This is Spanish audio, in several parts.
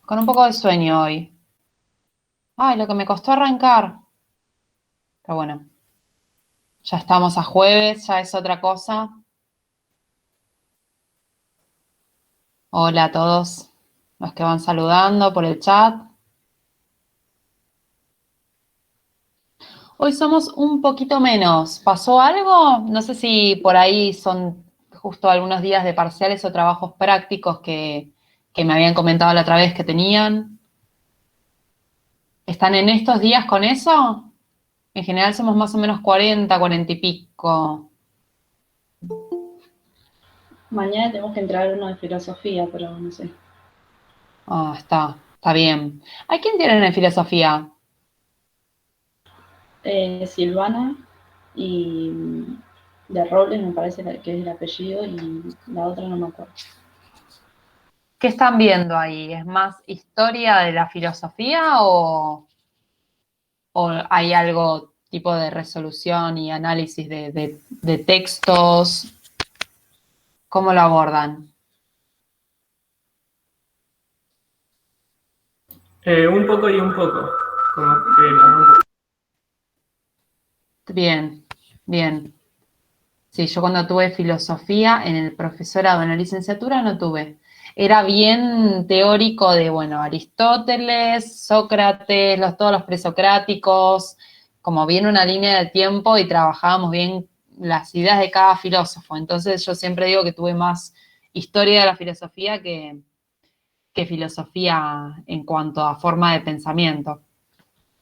con un poco de sueño hoy. Ay, lo que me costó arrancar. Pero bueno, ya estamos a jueves, ya es otra cosa. Hola a todos los que van saludando por el chat. Hoy somos un poquito menos. ¿Pasó algo? No sé si por ahí son justo algunos días de parciales o trabajos prácticos que me habían comentado la otra vez que tenían. ¿Están en estos días con eso? En general somos más o menos 40, 40 y pico. Mañana tenemos que entrar a uno de filosofía, pero no sé. Ah, está bien. ¿Hay quién tienen en filosofía? Silvana y de Robles me parece que es el apellido y la otra no me acuerdo. ¿Qué están viendo ahí? ¿Es más historia de la filosofía o hay algo tipo de resolución y análisis de textos? ¿Cómo lo abordan? Un poco y un poco. Como que no. Bien, bien. Sí, yo cuando tuve filosofía en el profesorado, en la licenciatura, no tuve. Era bien teórico de, bueno, Aristóteles, Sócrates, todos los presocráticos, como bien una línea de tiempo y trabajábamos bien las ideas de cada filósofo. Entonces yo siempre digo que tuve más historia de la filosofía que filosofía en cuanto a forma de pensamiento.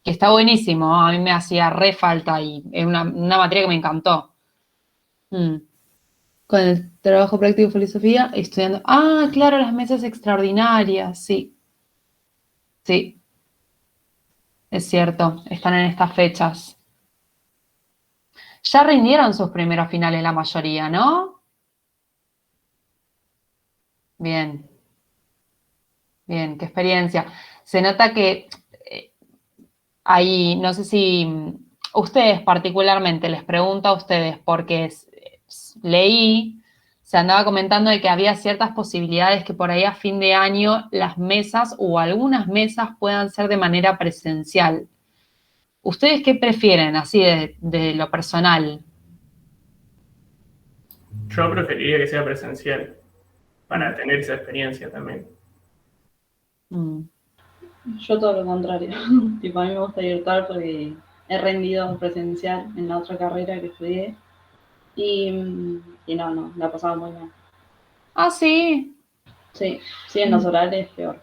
Que está buenísimo, a mí me hacía re falta y es una materia que me encantó. Mm. Con el trabajo práctico de filosofía, estudiando. Ah, claro, las mesas extraordinarias, sí, sí, es cierto, están en estas fechas. Ya rindieron sus primeros finales la mayoría, ¿no? Bien, bien, qué experiencia. Se nota que ahí, no sé si ustedes particularmente, les pregunto a ustedes, porque leí, se andaba comentando de que había ciertas posibilidades que por ahí a fin de año las mesas o algunas mesas puedan ser de manera presencial. ¿Ustedes qué prefieren, así de lo personal? Yo preferiría que sea presencial para Mm, tener esa experiencia también. mm, Yo todo lo contrario. Tipo, a mí me gusta virtual porque he rendido presencial en la otra carrera que estudié y no, la pasaba muy mal. Ah, sí, Sí, sí, en los mm, orales peor.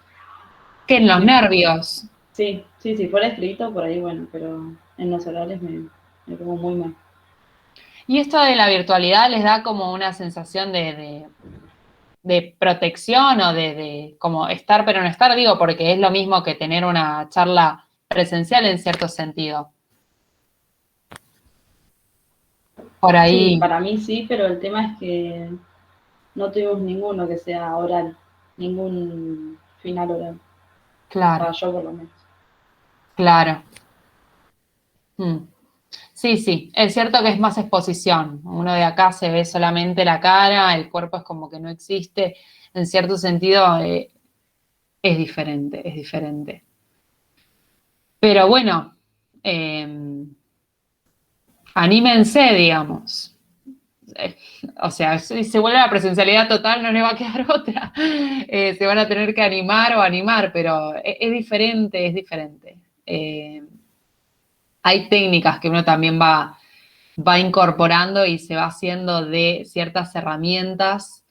que en los Sí, nervios. sí, sí, si fuera escrito por ahí, bueno, pero en los orales me pongo muy mal. Y esto de la virtualidad les da como una sensación de protección o de como estar pero no estar, digo, porque es lo mismo que tener una charla presencial en cierto sentido. Por Sí, ahí, para mí sí, pero el tema es que no tuvimos ninguno que sea oral, ningún final oral. claro, Para yo por lo menos. claro. Mm. Sí, sí, es cierto que es más exposición. Uno de acá se ve solamente la cara, el cuerpo es como que no existe. En cierto sentido, es diferente, es diferente. Pero bueno, eh, anímense, digamos. Eh, o sea, si se vuelve a la presencialidad total, no le va a quedar otra. Se van a tener que animar o animar, pero es diferente, es diferente. Hay técnicas que uno también va incorporando y se va haciendo de ciertas herramientas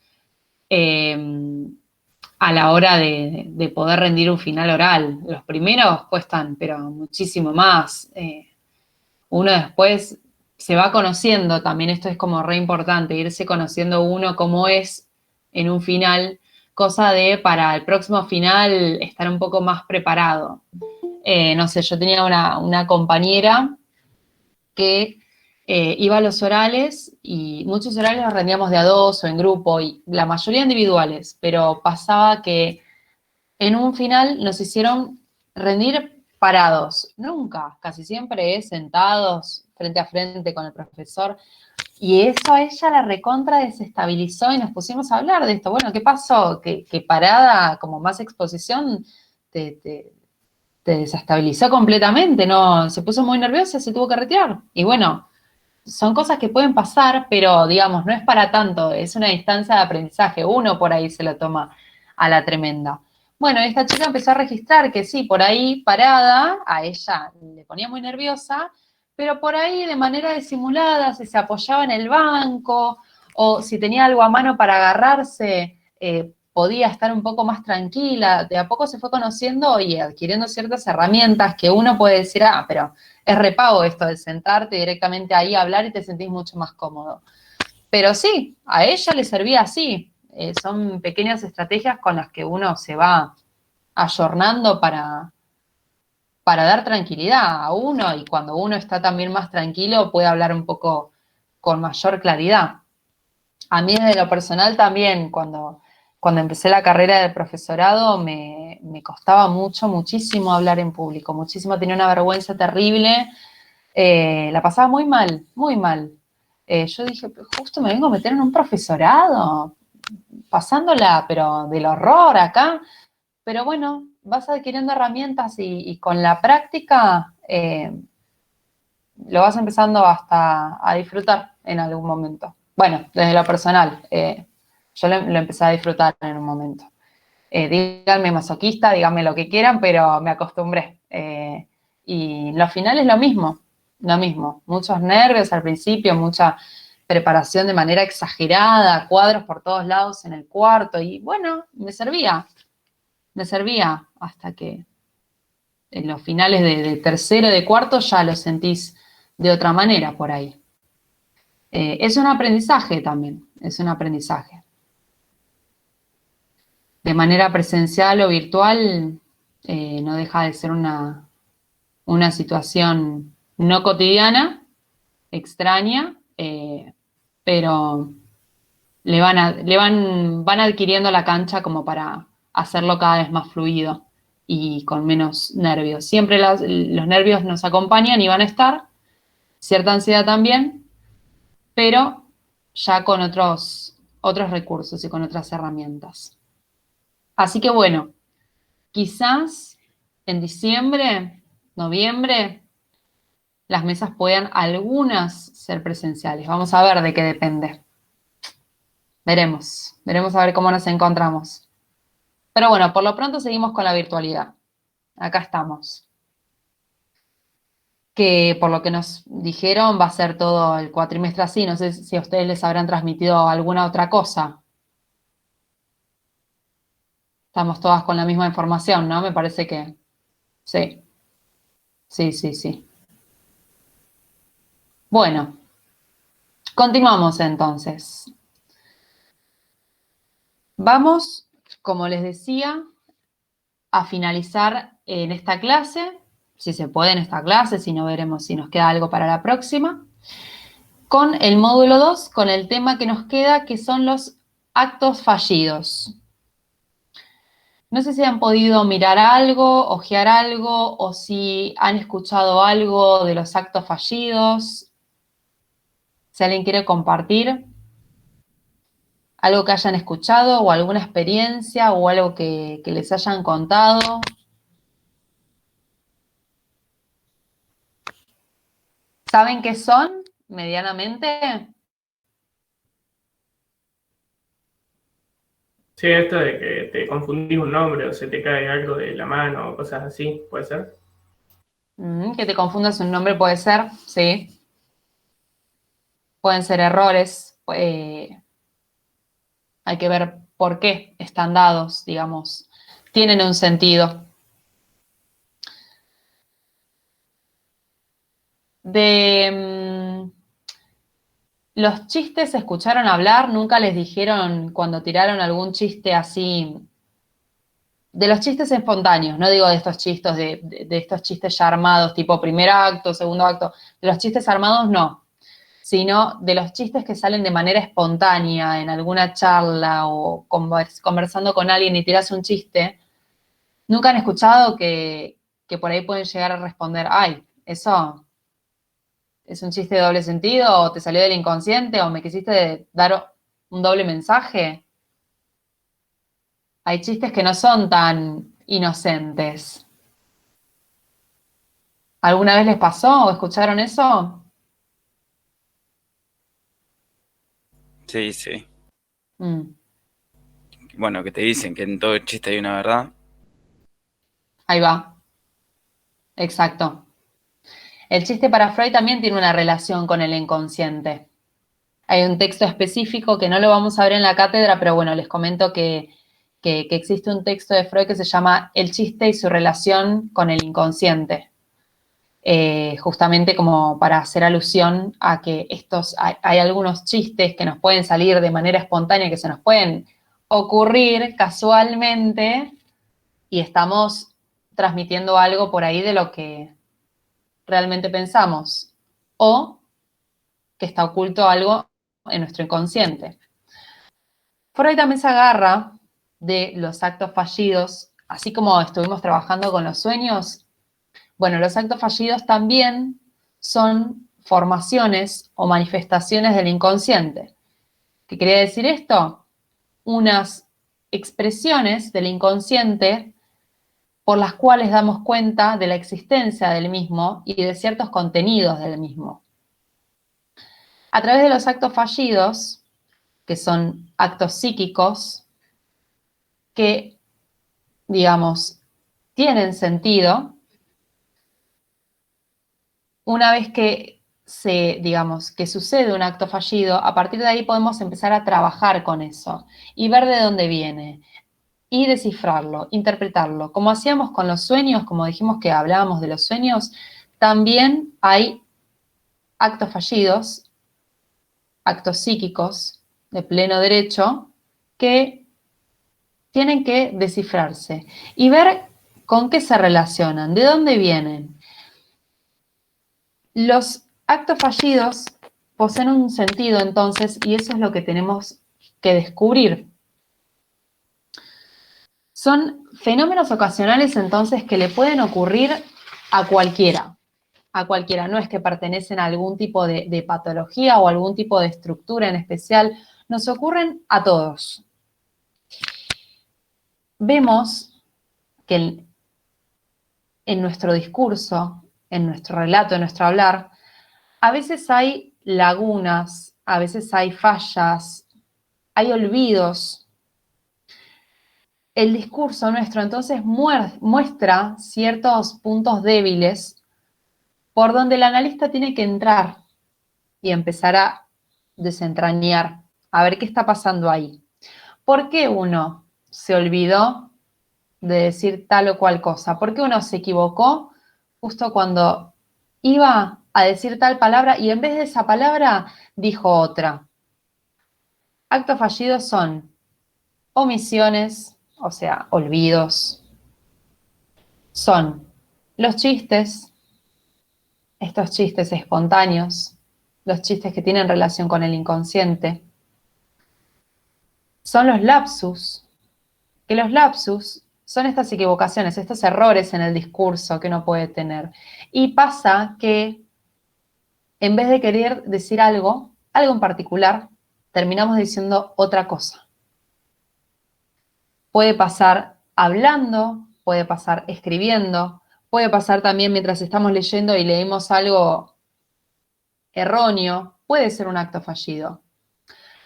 eh, a la hora de poder rendir un final oral. Los primeros cuestan, pero muchísimo más. Uno después se va conociendo, también esto es como re importante, irse conociendo uno cómo es en un final, cosa de para el próximo final estar un poco más preparado. No sé, yo tenía una compañera que iba a los orales y muchos orales los rendíamos de a dos o en grupo y la mayoría individuales, pero pasaba que en un final nos hicieron rendir parados, nunca, casi siempre es sentados frente a frente con el profesor. Y eso a ella la recontra desestabilizó y nos pusimos a hablar de esto. Bueno, ¿qué pasó? Que parada, como más exposición, te desestabilizó completamente, no, se puso muy nerviosa, se tuvo que retirar. Y bueno, son cosas que pueden pasar, pero digamos, no es para tanto, es una distancia de aprendizaje, uno por ahí se lo toma a la tremenda. Bueno, esta chica empezó a registrar que sí, por ahí parada, a ella le ponía muy nerviosa, pero por ahí de manera disimulada, si se apoyaba en el banco o si tenía algo a mano para agarrarse, podía estar un poco más tranquila. De a poco se fue conociendo y adquiriendo ciertas herramientas que uno puede decir, ah, pero es repago esto de sentarte directamente ahí a hablar y te sentís mucho más cómodo. Pero sí, a ella le servía así. Son pequeñas estrategias con las que uno se va ayornando para dar tranquilidad a uno y cuando uno está también más tranquilo puede hablar un poco con mayor claridad. A mí desde lo personal también, cuando empecé la carrera de profesorado, me costaba muchísimo hablar en público, muchísimo, tenía una vergüenza terrible, la pasaba muy mal, muy mal. Yo dije, justo me vengo a meter en un profesorado, pasándola, pero del horror acá. Pero bueno, vas adquiriendo herramientas y con la práctica lo vas empezando hasta a disfrutar en algún momento. Bueno, desde lo personal, yo lo empecé a disfrutar en un momento. Díganme masoquista, díganme lo que quieran, pero me acostumbré. Y lo final es lo mismo. Muchos nervios al principio, mucha preparación de manera exagerada, cuadros por todos lados en el cuarto, y bueno, me servía hasta que en los finales de tercero, de cuarto, ya lo sentís de otra manera por ahí. Es un aprendizaje también, es un aprendizaje. De manera presencial o virtual, no deja de ser una situación no cotidiana, extraña, pero van adquiriendo la cancha como para hacerlo cada vez más fluido y con menos nervios. Siempre los nervios nos acompañan y van a estar, cierta ansiedad también, pero ya con otros recursos y con otras herramientas. Así que bueno, quizás en diciembre, noviembre, las mesas puedan algunas ser presenciales. Vamos a ver de qué depende. Veremos a ver cómo nos encontramos. Pero bueno, por lo pronto seguimos con la virtualidad. Acá estamos. Que por lo que nos dijeron va a ser todo el cuatrimestre así. No sé si a ustedes les habrán transmitido alguna otra cosa. Estamos todas con la misma información, ¿no? Me parece que sí. Sí. Bueno, continuamos entonces. Vamos, como les decía, a finalizar en esta clase, si se puede en esta clase, si no veremos si nos queda algo para la próxima, con el módulo 2, con el tema que nos queda, que son los actos fallidos. No sé si han podido mirar algo, ojear algo, o si han escuchado algo de los actos fallidos. Si alguien quiere compartir algo que hayan escuchado, o alguna experiencia, o algo que les hayan contado. ¿Saben qué son medianamente? Sí, esto de que te confundís un nombre o se te cae algo de la mano o cosas así, ¿puede ser? Que te confundas un nombre puede ser, sí. Pueden ser errores. Hay que ver por qué están dados, digamos. Tienen un sentido. Los chistes se escucharon hablar, nunca les dijeron cuando tiraron algún chiste así. De los chistes espontáneos, no digo de estos chistes, de estos chistes ya armados, tipo primer acto, segundo acto. De los chistes armados no, sino de los chistes que salen de manera espontánea en alguna charla o conversando con alguien y tiras un chiste. Nunca han escuchado que por ahí pueden llegar a responder, ay, eso es un chiste de doble sentido, o te salió del inconsciente, o me quisiste dar un doble mensaje. Hay chistes que no son tan inocentes. ¿Alguna vez les pasó o escucharon eso? Sí, sí. Mm, Bueno, que te dicen que en todo chiste hay una verdad. ahí va, exacto. El chiste para Freud también tiene una relación con el inconsciente. Hay un texto específico que no lo vamos a ver en la cátedra, pero bueno, les comento que existe un texto de Freud que se llama El chiste y su relación con el inconsciente. Justamente como para hacer alusión a que hay algunos chistes que nos pueden salir de manera espontánea, que se nos pueden ocurrir casualmente y estamos transmitiendo algo por ahí de lo que realmente pensamos o que está oculto algo en nuestro inconsciente. Freud también se agarra de los actos fallidos, así como estuvimos trabajando con los sueños. Bueno, los actos fallidos también son formaciones o manifestaciones del inconsciente. ¿Qué quería decir esto? Unas expresiones del inconsciente por las cuales damos cuenta de la existencia del mismo y de ciertos contenidos del mismo. A través de los actos fallidos, que son actos psíquicos, que, digamos, tienen sentido, una vez que digamos, que sucede un acto fallido, a partir de ahí podemos empezar a trabajar con eso y ver de dónde viene y descifrarlo, interpretarlo. Como hacíamos con los sueños, como dijimos que hablábamos de los sueños, también hay actos fallidos, actos psíquicos de pleno derecho, que tienen que descifrarse y ver con qué se relacionan, de dónde vienen. Los actos fallidos poseen un sentido entonces y eso es lo que tenemos que descubrir. Son fenómenos ocasionales entonces que le pueden ocurrir a cualquiera. A cualquiera, no es que pertenecen a algún tipo de patología o algún tipo de estructura en especial, nos ocurren a todos. Vemos que en nuestro discurso, en nuestro relato, en nuestro hablar, a veces hay lagunas, a veces hay fallas, hay olvidos. El discurso nuestro entonces muestra ciertos puntos débiles por donde el analista tiene que entrar y empezar a desentrañar, a ver qué está pasando ahí. ¿Por qué uno se olvidó de decir tal o cual cosa? ¿Por qué uno se equivocó justo cuando iba a decir tal palabra y en vez de esa palabra dijo otra? Actos fallidos son omisiones, o sea, olvidos. Son los chistes, estos chistes espontáneos, los chistes que tienen relación con el inconsciente. Son los lapsus, que los lapsus son estas equivocaciones, estos errores en el discurso que uno puede tener. Y pasa que en vez de querer decir algo en particular, terminamos diciendo otra cosa. Puede pasar hablando, puede pasar escribiendo, puede pasar también mientras estamos leyendo y leemos algo erróneo, puede ser un acto fallido.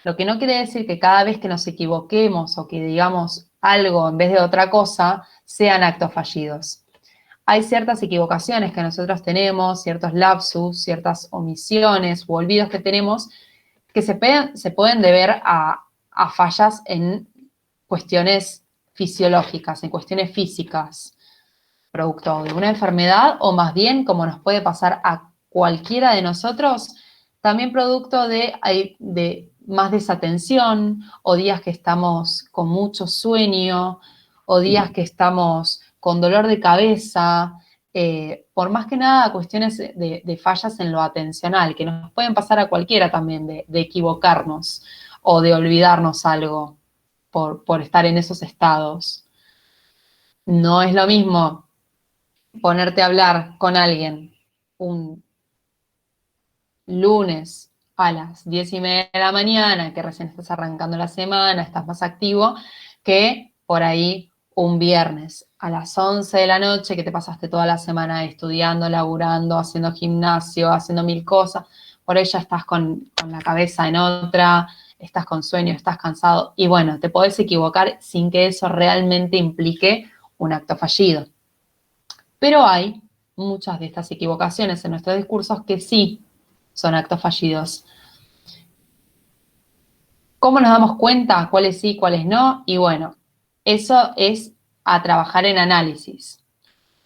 Lo que no quiere decir que cada vez que nos equivoquemos o que digamos algo en vez de otra cosa, sean actos fallidos. Hay ciertas equivocaciones que nosotros tenemos, ciertos lapsus, ciertas omisiones u olvidos que tenemos que se pueden deber a fallas en cuestiones fisiológicas, en cuestiones físicas, producto de una enfermedad o más bien, como nos puede pasar a cualquiera de nosotros, también producto de más desatención o días que estamos con mucho sueño o días que estamos con dolor de cabeza, por más que nada cuestiones de fallas en lo atencional, que nos pueden pasar a cualquiera también, de equivocarnos o de olvidarnos algo por estar en esos estados. No es lo mismo ponerte a hablar con alguien un lunes a las 10:30 de la mañana, que recién estás arrancando la semana, estás más activo, que por ahí un viernes a las 11 de la noche, que te pasaste toda la semana estudiando, laburando, haciendo gimnasio, haciendo mil cosas, por ahí ya estás con la cabeza en otra, estás con sueño, estás cansado, y bueno, te podés equivocar sin que eso realmente implique un acto fallido. Pero hay muchas de estas equivocaciones en nuestros discursos que sí son actos fallidos. ¿Cómo nos damos cuenta cuáles sí, cuáles no? Y bueno, eso es a trabajar en análisis.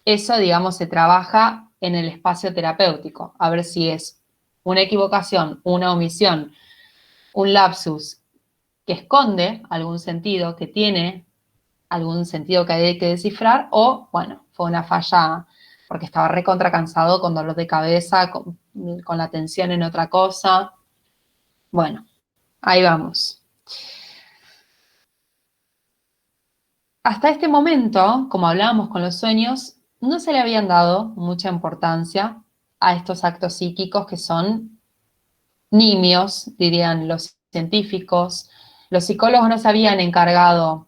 Eso, digamos, se trabaja en el espacio terapéutico, a ver si es una equivocación, una omisión, un lapsus que esconde algún sentido, que tiene algún sentido que hay que descifrar, o, bueno, fue una falla porque estaba recontra cansado, con dolor de cabeza, con la atención en otra cosa. Bueno, ahí vamos. Hasta este momento, como hablábamos con los sueños, no se le habían dado mucha importancia a estos actos psíquicos que son nimios, dirían los científicos. Los psicólogos no se habían encargado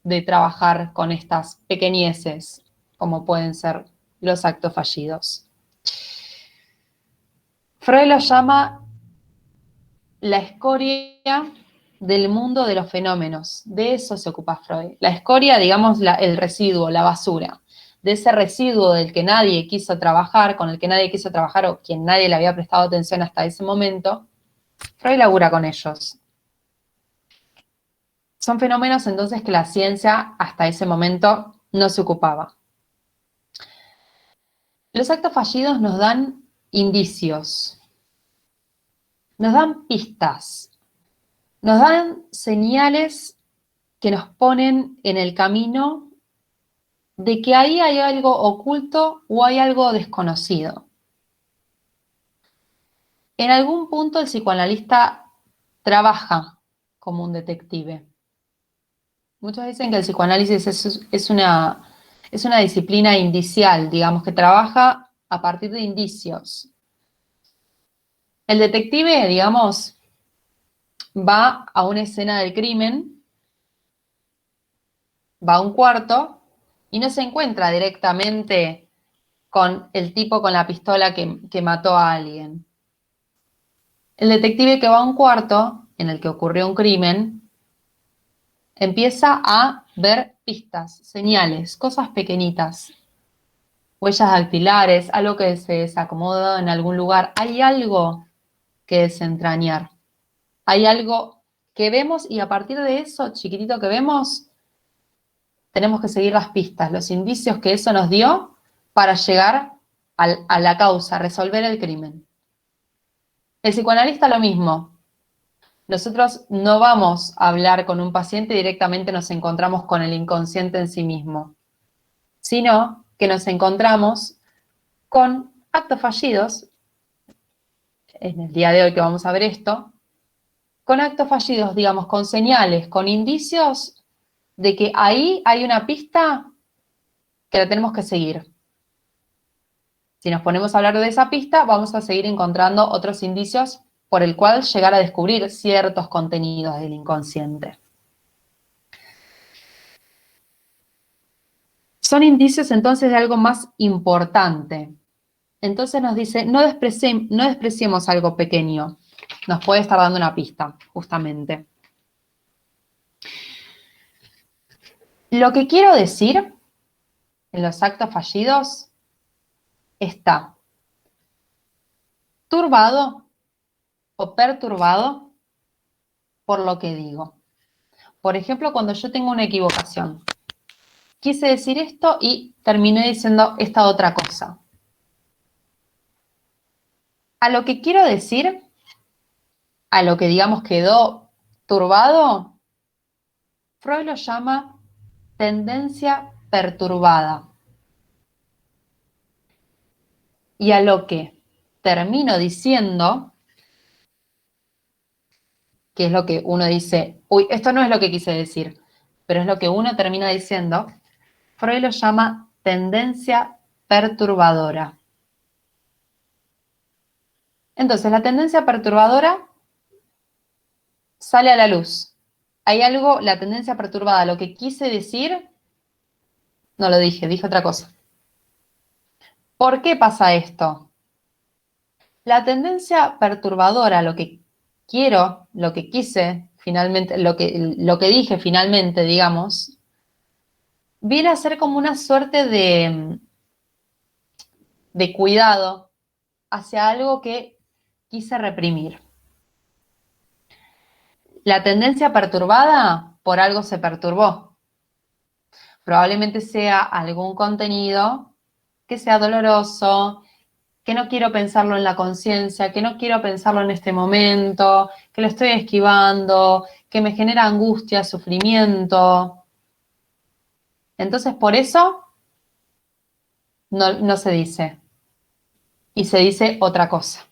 de trabajar con estas pequeñeces, como pueden ser los actos fallidos. Freud los llama la escoria del mundo de los fenómenos. De eso se ocupa Freud. La escoria, digamos, el residuo, la basura. De ese residuo del que nadie quiso trabajar, con el que nadie quiso trabajar o quien nadie le había prestado atención hasta ese momento, Freud labura con ellos. Son fenómenos entonces que la ciencia hasta ese momento no se ocupaba. Los actos fallidos nos dan indicios, nos dan pistas, nos dan señales que nos ponen en el camino de que ahí hay algo oculto o hay algo desconocido. En algún punto el psicoanalista trabaja como un detective. Muchos dicen que el psicoanálisis es una disciplina indicial, digamos, que trabaja a partir de indicios. El detective, digamos, va a una escena del crimen, va a un cuarto y no se encuentra directamente con el tipo con la pistola que mató a alguien. El detective que va a un cuarto en el que ocurrió un crimen empieza a ver pistas, señales, cosas pequeñitas, huellas dactilares, algo que se desacomoda en algún lugar. Hay algo que desentrañar. Hay algo que vemos y a partir de eso, chiquitito que vemos, tenemos que seguir las pistas, los indicios que eso nos dio para llegar a la causa, resolver el crimen. El psicoanalista lo mismo. Nosotros no vamos a hablar con un paciente y directamente nos encontramos con el inconsciente en sí mismo, sino que nos encontramos con actos fallidos, en el día de hoy que vamos a ver esto, con actos fallidos, digamos, con señales, con indicios de que ahí hay una pista que la tenemos que seguir. Si nos ponemos a hablar de esa pista, vamos a seguir encontrando otros indicios por el cual llegar a descubrir ciertos contenidos del inconsciente. Son indicios entonces de algo más importante. Entonces nos dice, no despreciemos algo pequeño. Nos puede estar dando una pista, justamente. Lo que quiero decir en los actos fallidos está turbado o perturbado por lo que digo. Por ejemplo, cuando yo tengo una equivocación, quise decir esto y terminé diciendo esta otra cosa. A lo que quiero decir, a lo que digamos quedó turbado, Freud lo llama tendencia perturbada. Y a lo que termino diciendo, que es lo que uno dice, uy, esto no es lo que quise decir, pero es lo que uno termina diciendo, Freud lo llama tendencia perturbadora. Entonces, la tendencia perturbadora sale a la luz. Hay algo, la tendencia perturbada, lo que quise decir, No lo dije, dije otra cosa. ¿Por qué pasa esto? La tendencia perturbadora, lo que quiero, lo que quise, finalmente, lo que dije finalmente, digamos, viene a ser como una suerte de cuidado hacia algo que quise reprimir. La tendencia perturbada por algo se perturbó. Probablemente sea algún contenido que sea doloroso, que no quiero pensarlo en la conciencia, que no quiero pensarlo en este momento, que lo estoy esquivando, que me genera angustia, sufrimiento. Entonces, por eso no se dice. Y se dice otra cosa.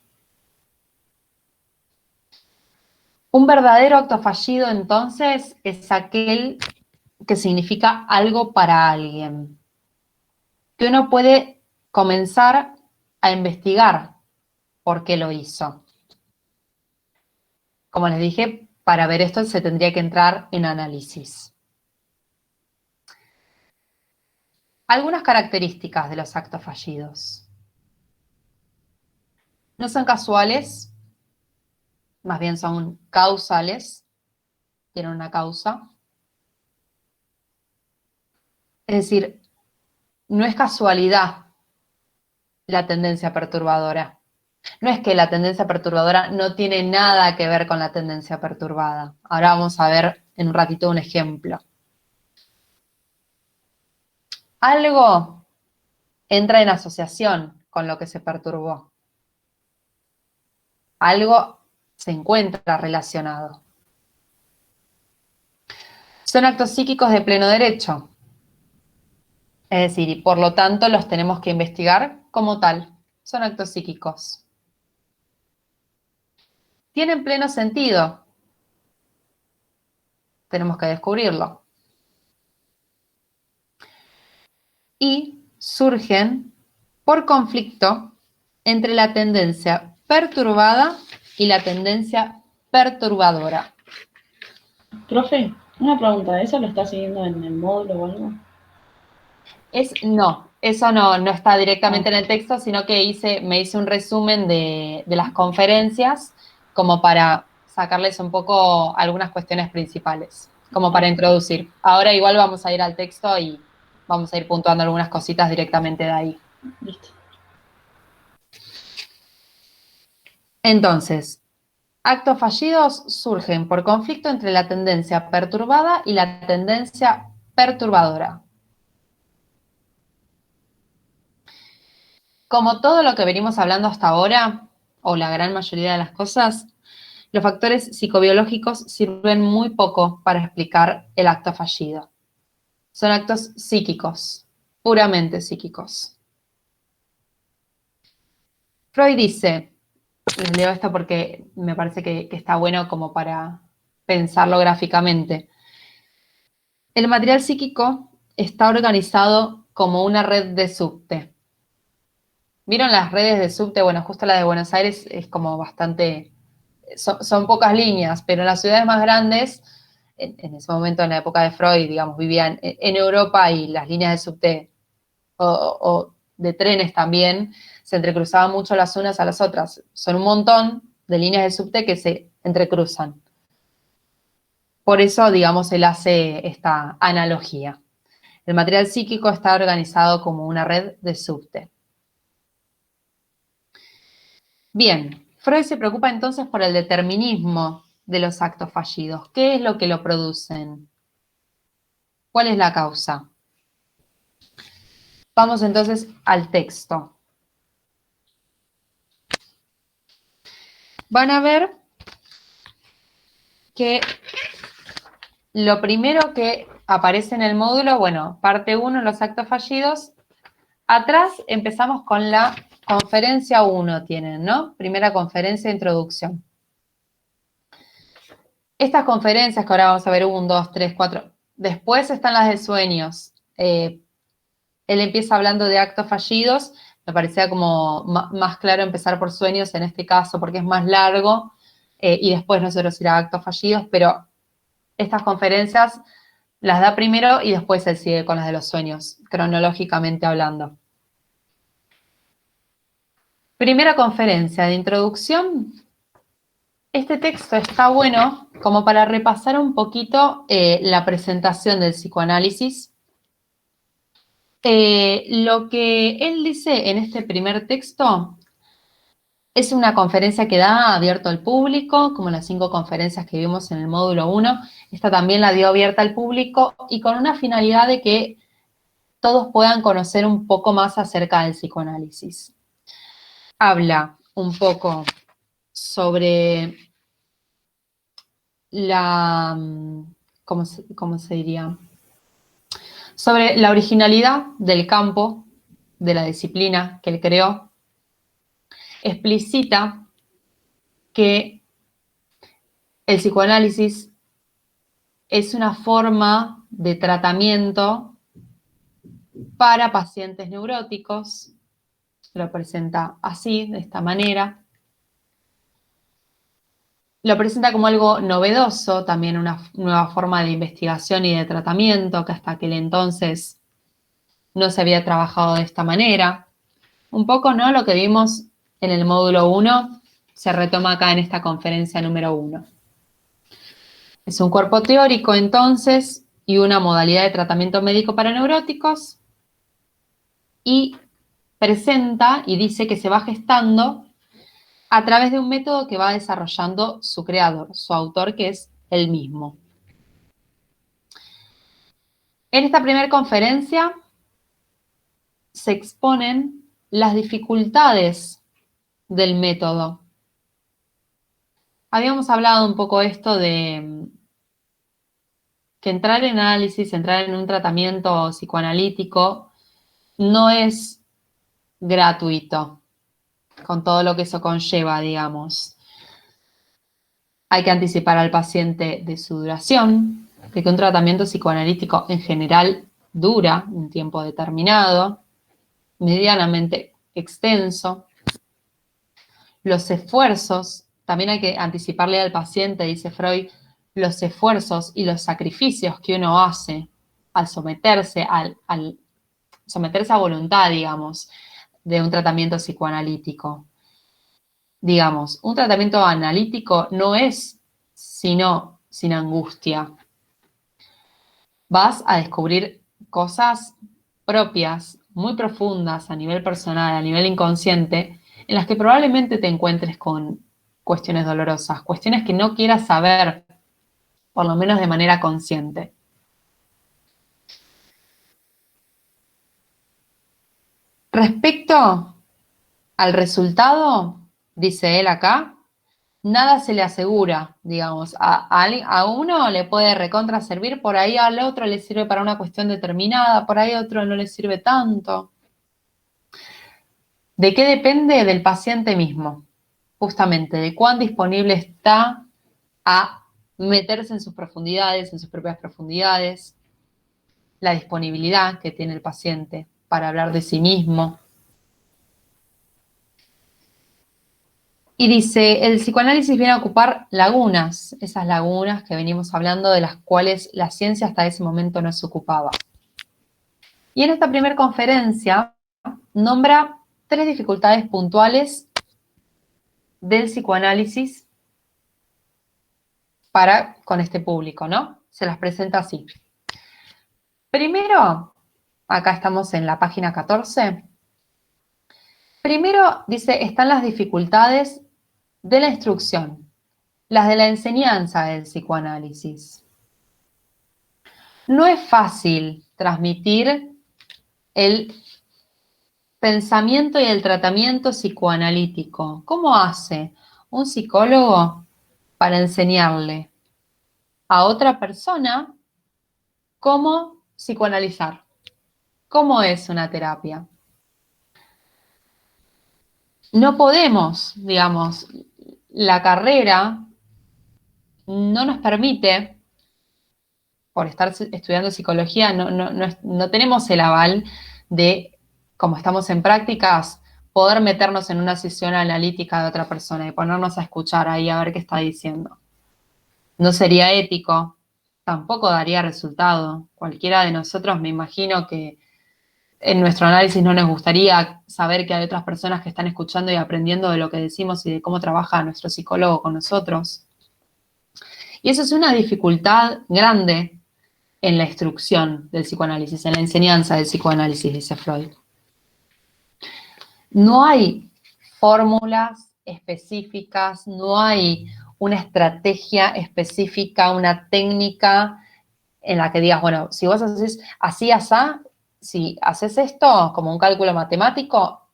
Un verdadero acto fallido, entonces, es aquel que significa algo para alguien. Que uno puede comenzar a investigar por qué lo hizo. Como les dije, para ver esto se tendría que entrar en análisis. Algunas características de los actos fallidos. No son casuales, más bien son causales, tienen una causa. Es decir, no es casualidad la tendencia perturbadora. No es que la tendencia perturbadora no tiene nada que ver con la tendencia perturbada. Ahora vamos a ver en un ratito un ejemplo. Algo entra en asociación con lo que se perturbó. Algo se encuentra relacionado. Son actos psíquicos de pleno derecho. Es decir, y por lo tanto los tenemos que investigar como tal. Son actos psíquicos. Tienen pleno sentido. Tenemos que descubrirlo. Y surgen por conflicto entre la tendencia perturbada y la tendencia perturbadora. Profe, una pregunta, ¿eso lo está siguiendo en el módulo o algo? No, eso no está directamente en el texto, sino que me hice un resumen de las conferencias como para sacarles un poco algunas cuestiones principales, como para introducir. Ahora igual vamos a ir al texto y vamos a ir puntuando algunas cositas directamente de ahí. Listo. Entonces, actos fallidos surgen por conflicto entre la tendencia perturbada y la tendencia perturbadora. Como todo lo que venimos hablando hasta ahora, o la gran mayoría de las cosas, los factores psicobiológicos sirven muy poco para explicar el acto fallido. Son actos psíquicos, puramente psíquicos. Freud dice, les leo esto porque me parece que está bueno como para pensarlo gráficamente. El material psíquico está organizado como una red de subte. ¿Vieron las redes de subte? Bueno, justo la de Buenos Aires es como bastante... Son pocas líneas, pero en las ciudades más grandes, en ese momento, en la época de Freud, digamos, vivían en Europa y las líneas de subte o de trenes también se entrecruzaban mucho las unas a las otras. Son un montón de líneas de subte que se entrecruzan. Por eso, digamos, él hace esta analogía. El material psíquico está organizado como una red de subte. Bien, Freud se preocupa entonces por el determinismo de los actos fallidos. ¿Qué es lo que lo producen? ¿Cuál es la causa? Vamos entonces al texto. Van a ver que lo primero que aparece en el módulo, bueno, parte 1, los actos fallidos. Atrás empezamos con la conferencia 1, tienen, ¿no? Primera conferencia de introducción. Estas conferencias que ahora vamos a ver, 1, 2, 3, 4. Después están las de sueños. Él empieza hablando de actos fallidos. Me parecía como más claro empezar por sueños en este caso, porque es más largo. Y después nosotros ir a actos fallidos, pero estas conferencias las da primero y después él sigue con las de los sueños, cronológicamente hablando. Primera conferencia de introducción. Este texto está bueno como para repasar un poquito la presentación del psicoanálisis. Lo que él dice en este primer texto es una conferencia que da abierto al público, como las 5 conferencias que vimos en el módulo 1. Esta también la dio abierta al público y con una finalidad de que todos puedan conocer un poco más acerca del psicoanálisis. Habla un poco sobre ¿cómo se diría? Sobre la originalidad del campo, de la disciplina que él creó. Explicita que el psicoanálisis es una forma de tratamiento para pacientes neuróticos. Lo presenta así, de esta manera. Lo presenta como algo novedoso, también una nueva forma de investigación y de tratamiento, que hasta aquel entonces no se había trabajado de esta manera. Un poco, ¿no? Lo que vimos en el módulo 1 se retoma acá en esta conferencia número 1. Es un cuerpo teórico, entonces, y una modalidad de tratamiento médico para neuróticos, y presenta y dice que se va gestando a través de un método que va desarrollando su creador, su autor, que es él mismo. En esta primera conferencia se exponen las dificultades del método. Habíamos hablado un poco esto de que entrar en análisis, entrar en un tratamiento psicoanalítico no es gratuito, con todo lo que eso conlleva, digamos. Hay que anticipar al paciente de su duración, de que un tratamiento psicoanalítico en general dura un tiempo determinado, medianamente extenso. Los esfuerzos, también hay que anticiparle al paciente, dice Freud, los esfuerzos y los sacrificios que uno hace al someterse, al someterse a voluntad, digamos, de un tratamiento psicoanalítico. Digamos, un tratamiento analítico no es sino sin angustia. Vas a descubrir cosas propias, muy profundas a nivel personal, a nivel inconsciente, en las que probablemente te encuentres con cuestiones dolorosas, cuestiones que no quieras saber, por lo menos de manera consciente. Respecto al resultado, dice él acá, nada se le asegura, digamos. A uno le puede recontra servir, por ahí al otro le sirve para una cuestión determinada, por ahí a otro no le sirve tanto. ¿De qué depende? Del paciente mismo, justamente, de cuán disponible está a meterse en sus profundidades, en sus propias profundidades, la disponibilidad que tiene el paciente para hablar de sí mismo. Y dice, el psicoanálisis viene a ocupar lagunas, esas lagunas que venimos hablando de las cuales la ciencia hasta ese momento no se ocupaba. Y en esta primera conferencia nombra 3 dificultades puntuales del psicoanálisis con este público, ¿no? Se las presenta así. Primero, acá estamos en la página 14. Primero, dice, están las dificultades de la instrucción, las de la enseñanza del psicoanálisis. No es fácil transmitir el pensamiento y el tratamiento psicoanalítico. ¿Cómo hace un psicólogo para enseñarle a otra persona cómo psicoanalizar? ¿Cómo es una terapia? No podemos, digamos, la carrera no nos permite, por estar estudiando psicología, no tenemos el aval de, como estamos en prácticas, poder meternos en una sesión analítica de otra persona y ponernos a escuchar ahí a ver qué está diciendo. No sería ético, tampoco daría resultado. Cualquiera de nosotros, me imagino que en nuestro análisis no nos gustaría saber que hay otras personas que están escuchando y aprendiendo de lo que decimos y de cómo trabaja nuestro psicólogo con nosotros. Y eso es una dificultad grande en la instrucción del psicoanálisis, en la enseñanza del psicoanálisis, dice Freud. No hay fórmulas específicas, no hay una estrategia específica, una técnica en la que digas, bueno, si vos haces así, asá, si haces esto como un cálculo matemático,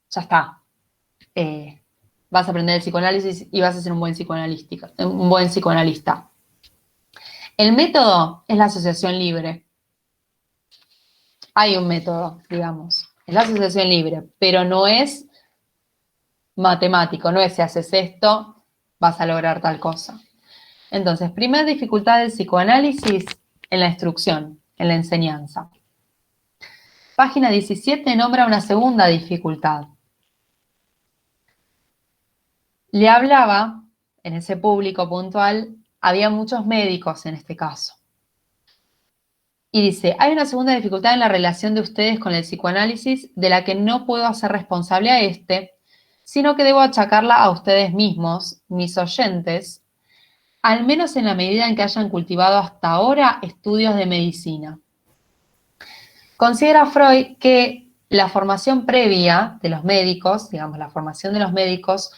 ya está. Vas a aprender el psicoanálisis y vas a ser un buen psicoanalista. El método es la asociación libre. Hay un método, digamos, es la asociación libre, pero no es matemático, no es si haces esto, vas a lograr tal cosa. Entonces, primera dificultad del psicoanálisis en la instrucción, en la enseñanza. Página 17 nombra una segunda dificultad. Le hablaba, en ese público puntual, había muchos médicos en este caso. Y dice, hay una segunda dificultad en la relación de ustedes con el psicoanálisis de la que no puedo hacer responsable a sino que debo achacarla a ustedes mismos, mis oyentes, al menos en la medida en que hayan cultivado hasta ahora estudios de medicina. Considera Freud que la formación previa de los médicos, digamos, la formación de los médicos,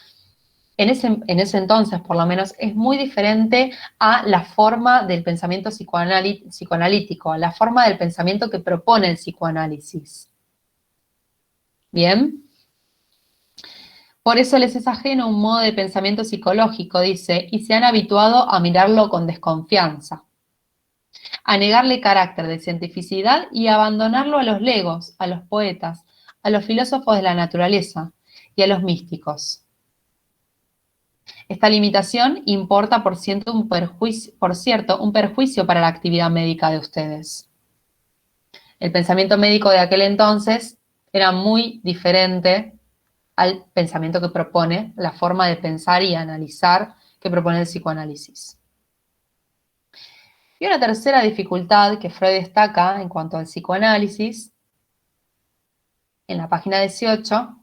en ese entonces, por lo menos, es muy diferente a la forma del pensamiento psicoanalítico, a la forma del pensamiento que propone el psicoanálisis. ¿Bien? Por eso les es ajeno un modo de pensamiento psicológico, dice, y se han habituado a mirarlo con desconfianza, a negarle carácter de cientificidad y a abandonarlo a los legos, a los poetas, a los filósofos de la naturaleza y a los místicos. Esta limitación importa, por cierto, un perjuicio para la actividad médica de ustedes. El pensamiento médico de aquel entonces era muy diferente al pensamiento que propone, la forma de pensar y analizar que propone el psicoanálisis. Y una tercera dificultad que Freud destaca en cuanto al psicoanálisis, en la página 18,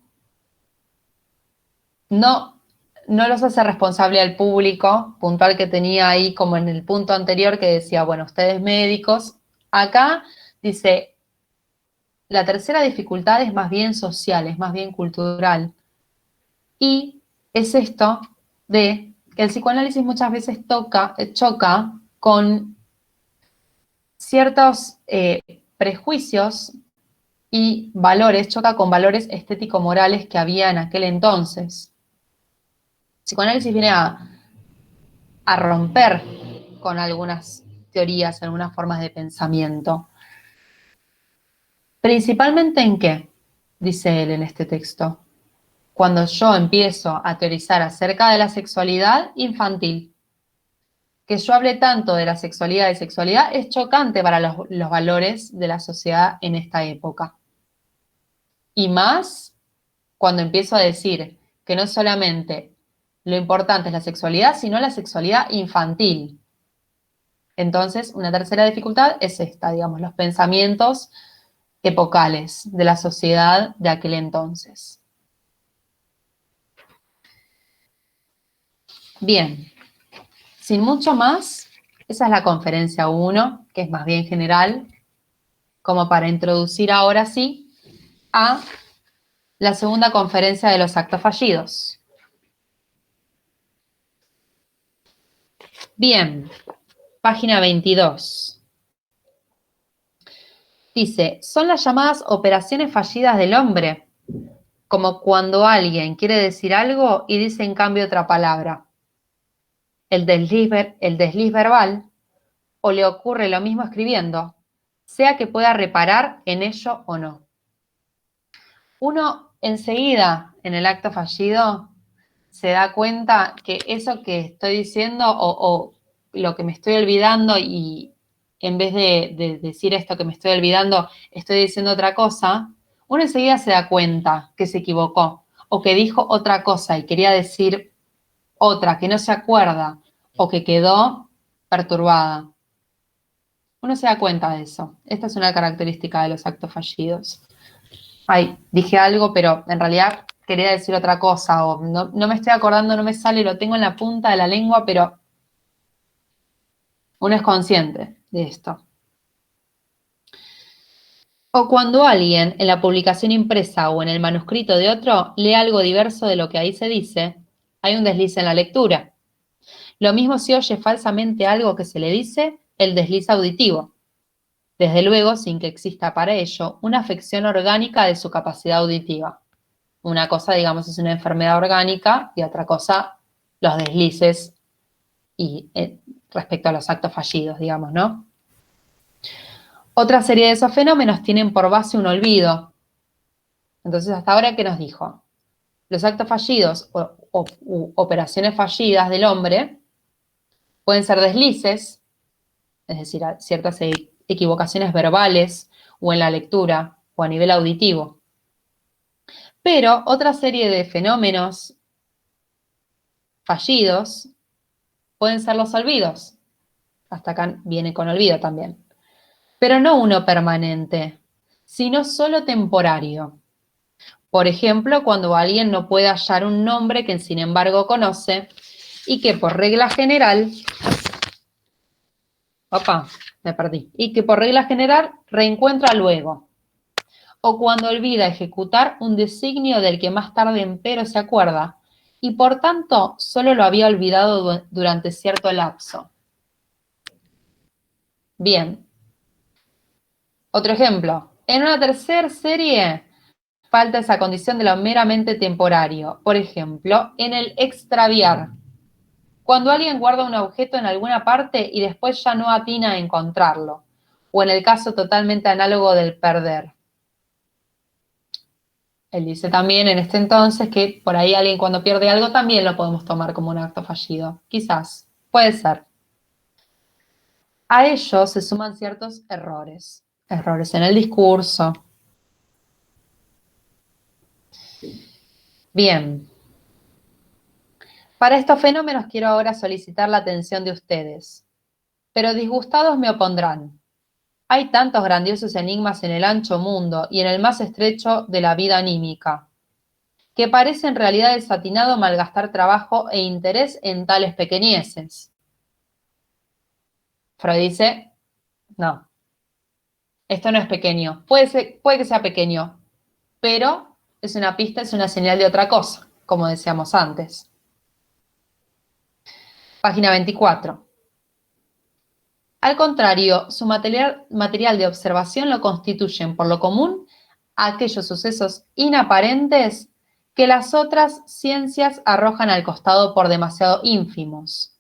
no los hace responsable al público puntual que tenía ahí, como en el punto anterior que decía, bueno, ustedes médicos. Acá dice, la tercera dificultad es más bien social, es más bien cultural. Y es esto de que el psicoanálisis muchas veces choca con ciertos prejuicios y valores, choca con valores estético-morales que había en aquel entonces. El psicoanálisis viene a romper con algunas teorías, algunas formas de pensamiento. ¿Principalmente en qué? Dice él en este texto. Cuando yo empiezo a teorizar acerca de la sexualidad infantil. Que yo hable tanto de la sexualidad y sexualidad es chocante para los valores de la sociedad en esta época. Y más cuando empiezo a decir que no solamente lo importante es la sexualidad, sino la sexualidad infantil. Entonces, una tercera dificultad es esta, digamos, los pensamientos epocales de la sociedad de aquel entonces. Bien, sin mucho más, esa es la conferencia 1, que es más bien general, como para introducir ahora sí a la segunda conferencia de los actos fallidos. Bien, página 22. Dice, son las llamadas operaciones fallidas del hombre, como cuando alguien quiere decir algo y dice en cambio otra palabra. El desliz verbal, o le ocurre lo mismo escribiendo, sea que pueda reparar en ello o no. Uno enseguida, en el acto fallido, se da cuenta que eso que estoy diciendo o lo que me estoy olvidando y en vez de decir esto que me estoy olvidando, estoy diciendo otra cosa, uno enseguida se da cuenta que se equivocó o que dijo otra cosa y quería decir otra, que no se acuerda o que quedó perturbada. Uno se da cuenta de eso. Esta es una característica de los actos fallidos. Ay, dije algo, pero en realidad quería decir otra cosa, o no me estoy acordando, no me sale, lo tengo en la punta de la lengua, pero uno es consciente de esto. O cuando alguien en la publicación impresa o en el manuscrito de otro lee algo diverso de lo que ahí se dice, hay un desliz en la lectura. Lo mismo si oye falsamente algo que se le dice, el desliz auditivo. Desde luego, sin que exista para ello una afección orgánica de su capacidad auditiva. Una cosa, digamos, es una enfermedad orgánica y otra cosa, los deslices y respecto a los actos fallidos, digamos, ¿no? Otra serie de esos fenómenos tienen por base un olvido. Entonces, hasta ahora, ¿qué nos dijo? Los actos fallidos u operaciones fallidas del hombre pueden ser deslices, es decir, ciertas equivocaciones verbales o en la lectura o a nivel auditivo. Pero otra serie de fenómenos fallidos pueden ser los olvidos. Hasta acá viene con olvido también. Pero no uno permanente, sino solo temporario. Por ejemplo, cuando alguien no puede hallar un nombre que sin embargo conoce y que por regla general, y que por regla general reencuentra luego. O cuando olvida ejecutar un designio del que más tarde empero se acuerda, y por tanto solo lo había olvidado durante cierto lapso. Bien. Otro ejemplo. En una tercera serie falta esa condición de lo meramente temporario. Por ejemplo, en el extraviar. Cuando alguien guarda un objeto en alguna parte y después ya no atina a encontrarlo. O en el caso totalmente análogo del perder. Él dice también en este entonces que por ahí alguien cuando pierde algo también lo podemos tomar como un acto fallido. Quizás, puede ser. A ello se suman ciertos errores. Errores en el discurso. Bien. Para estos fenómenos quiero ahora solicitar la atención de ustedes. Pero disgustados me opondrán. Hay tantos grandiosos enigmas en el ancho mundo y en el más estrecho de la vida anímica, que parece en realidad desatinado malgastar trabajo e interés en tales pequeñeces. Freud dice, no, esto no es pequeño. Puede que sea pequeño, pero es una pista, es una señal de otra cosa, como decíamos antes. Página 24. Al contrario, su material de observación lo constituyen, por lo común, aquellos sucesos inaparentes que las otras ciencias arrojan al costado por demasiado ínfimos.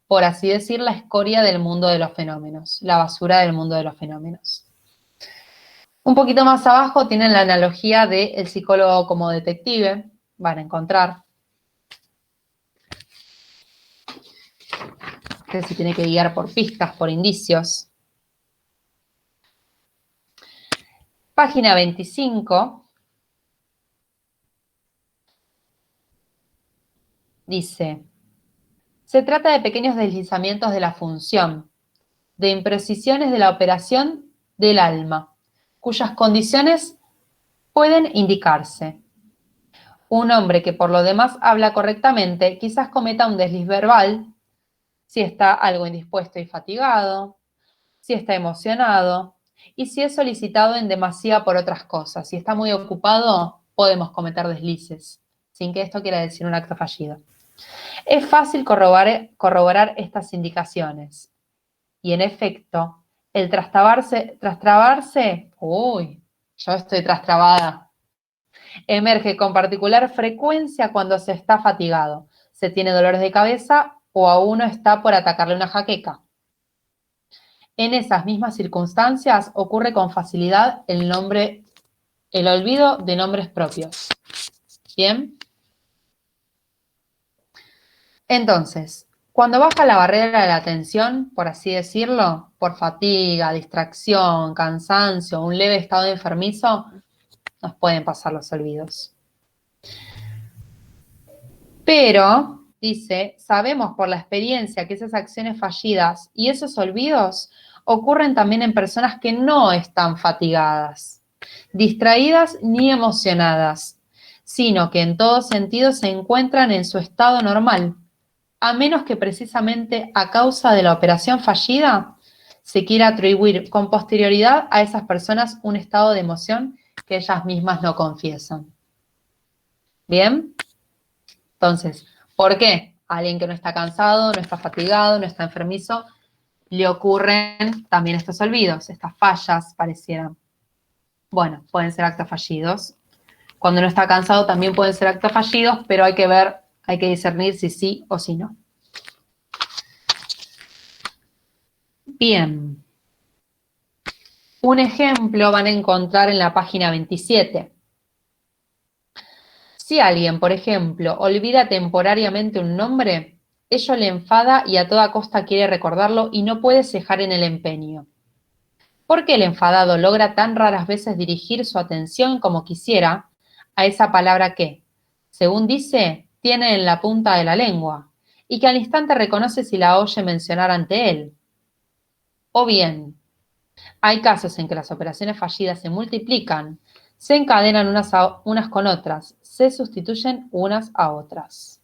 Por así decir, la escoria del mundo de los fenómenos, la basura del mundo de los fenómenos. Un poquito más abajo tienen la analogía del psicólogo como detective, van a encontrar que se tiene que guiar por pistas, por indicios. Página 25 dice, se trata de pequeños deslizamientos de la función, de imprecisiones de la operación del alma, cuyas condiciones pueden indicarse. Un hombre que por lo demás habla correctamente quizás cometa un desliz verbal si está algo indispuesto y fatigado, si está emocionado y si es solicitado en demasía por otras cosas. Si está muy ocupado, podemos cometer deslices, sin que esto quiera decir un acto fallido. Es fácil corroborar estas indicaciones. Y en efecto, el trastrabarse, uy, yo estoy trastrabada, emerge con particular frecuencia cuando se está fatigado, se tiene dolores de cabeza o a uno está por atacarle una jaqueca. En esas mismas circunstancias ocurre con facilidad el olvido de nombres propios. ¿Bien? Entonces, cuando baja la barrera de la atención, por así decirlo, por fatiga, distracción, cansancio, un leve estado enfermizo, nos pueden pasar los olvidos. Pero, dice, sabemos por la experiencia que esas acciones fallidas y esos olvidos ocurren también en personas que no están fatigadas, distraídas ni emocionadas, sino que en todo sentido se encuentran en su estado normal, a menos que precisamente a causa de la operación fallida se quiera atribuir con posterioridad a esas personas un estado de emoción que ellas mismas no confiesan. ¿Bien? Entonces, ¿por qué a alguien que no está cansado, no está fatigado, no está enfermizo, le ocurren también estos olvidos, estas fallas parecieran? Bueno, pueden ser actos fallidos. Cuando no está cansado también pueden ser actos fallidos, pero hay que ver, hay que discernir si sí o si no. Bien. Un ejemplo van a encontrar en la página 27. Si alguien, por ejemplo, olvida temporariamente un nombre, ello le enfada y a toda costa quiere recordarlo y no puede cejar en el empeño. ¿Por qué el enfadado logra tan raras veces dirigir su atención como quisiera a esa palabra que, según dice, tiene en la punta de la lengua y que al instante reconoce si la oye mencionar ante él? O bien, hay casos en que las operaciones fallidas se multiplican, se encadenan unas con otras, se sustituyen unas a otras.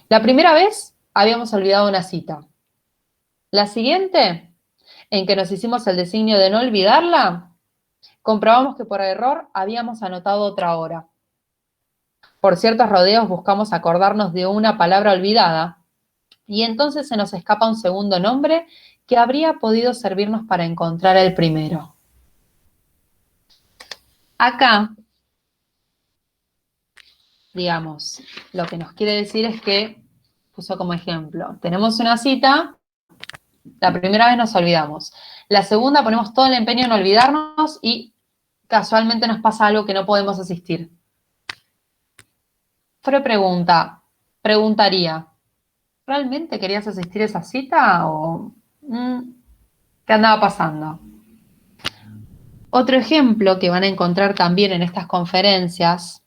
La primera vez habíamos olvidado una cita. La siguiente, en que nos hicimos el designio de no olvidarla, comprobamos que por error habíamos anotado otra hora. Por ciertos rodeos buscamos acordarnos de una palabra olvidada y entonces se nos escapa un segundo nombre que habría podido servirnos para encontrar el primero. Acá, digamos, lo que nos quiere decir es que, puso como ejemplo, tenemos una cita, la primera vez nos olvidamos, la segunda ponemos todo el empeño en olvidarnos y casualmente nos pasa algo que no podemos asistir. Freud preguntaría, ¿realmente querías asistir a esa cita o qué andaba pasando? Otro ejemplo que van a encontrar también en estas conferencias,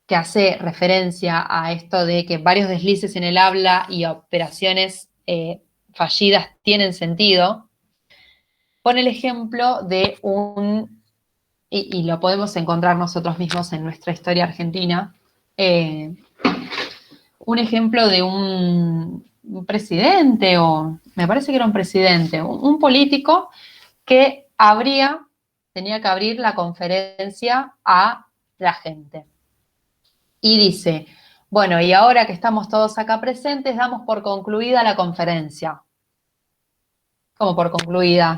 que hace referencia a esto de que varios deslices en el habla y operaciones fallidas tienen sentido, pone el ejemplo de y lo podemos encontrar nosotros mismos en nuestra historia argentina, un ejemplo de un presidente, o me parece que era un presidente, un político que tenía que abrir la conferencia a la gente. Y dice, bueno, y ahora que estamos todos acá presentes, damos por concluida la conferencia. ¿Cómo por concluida?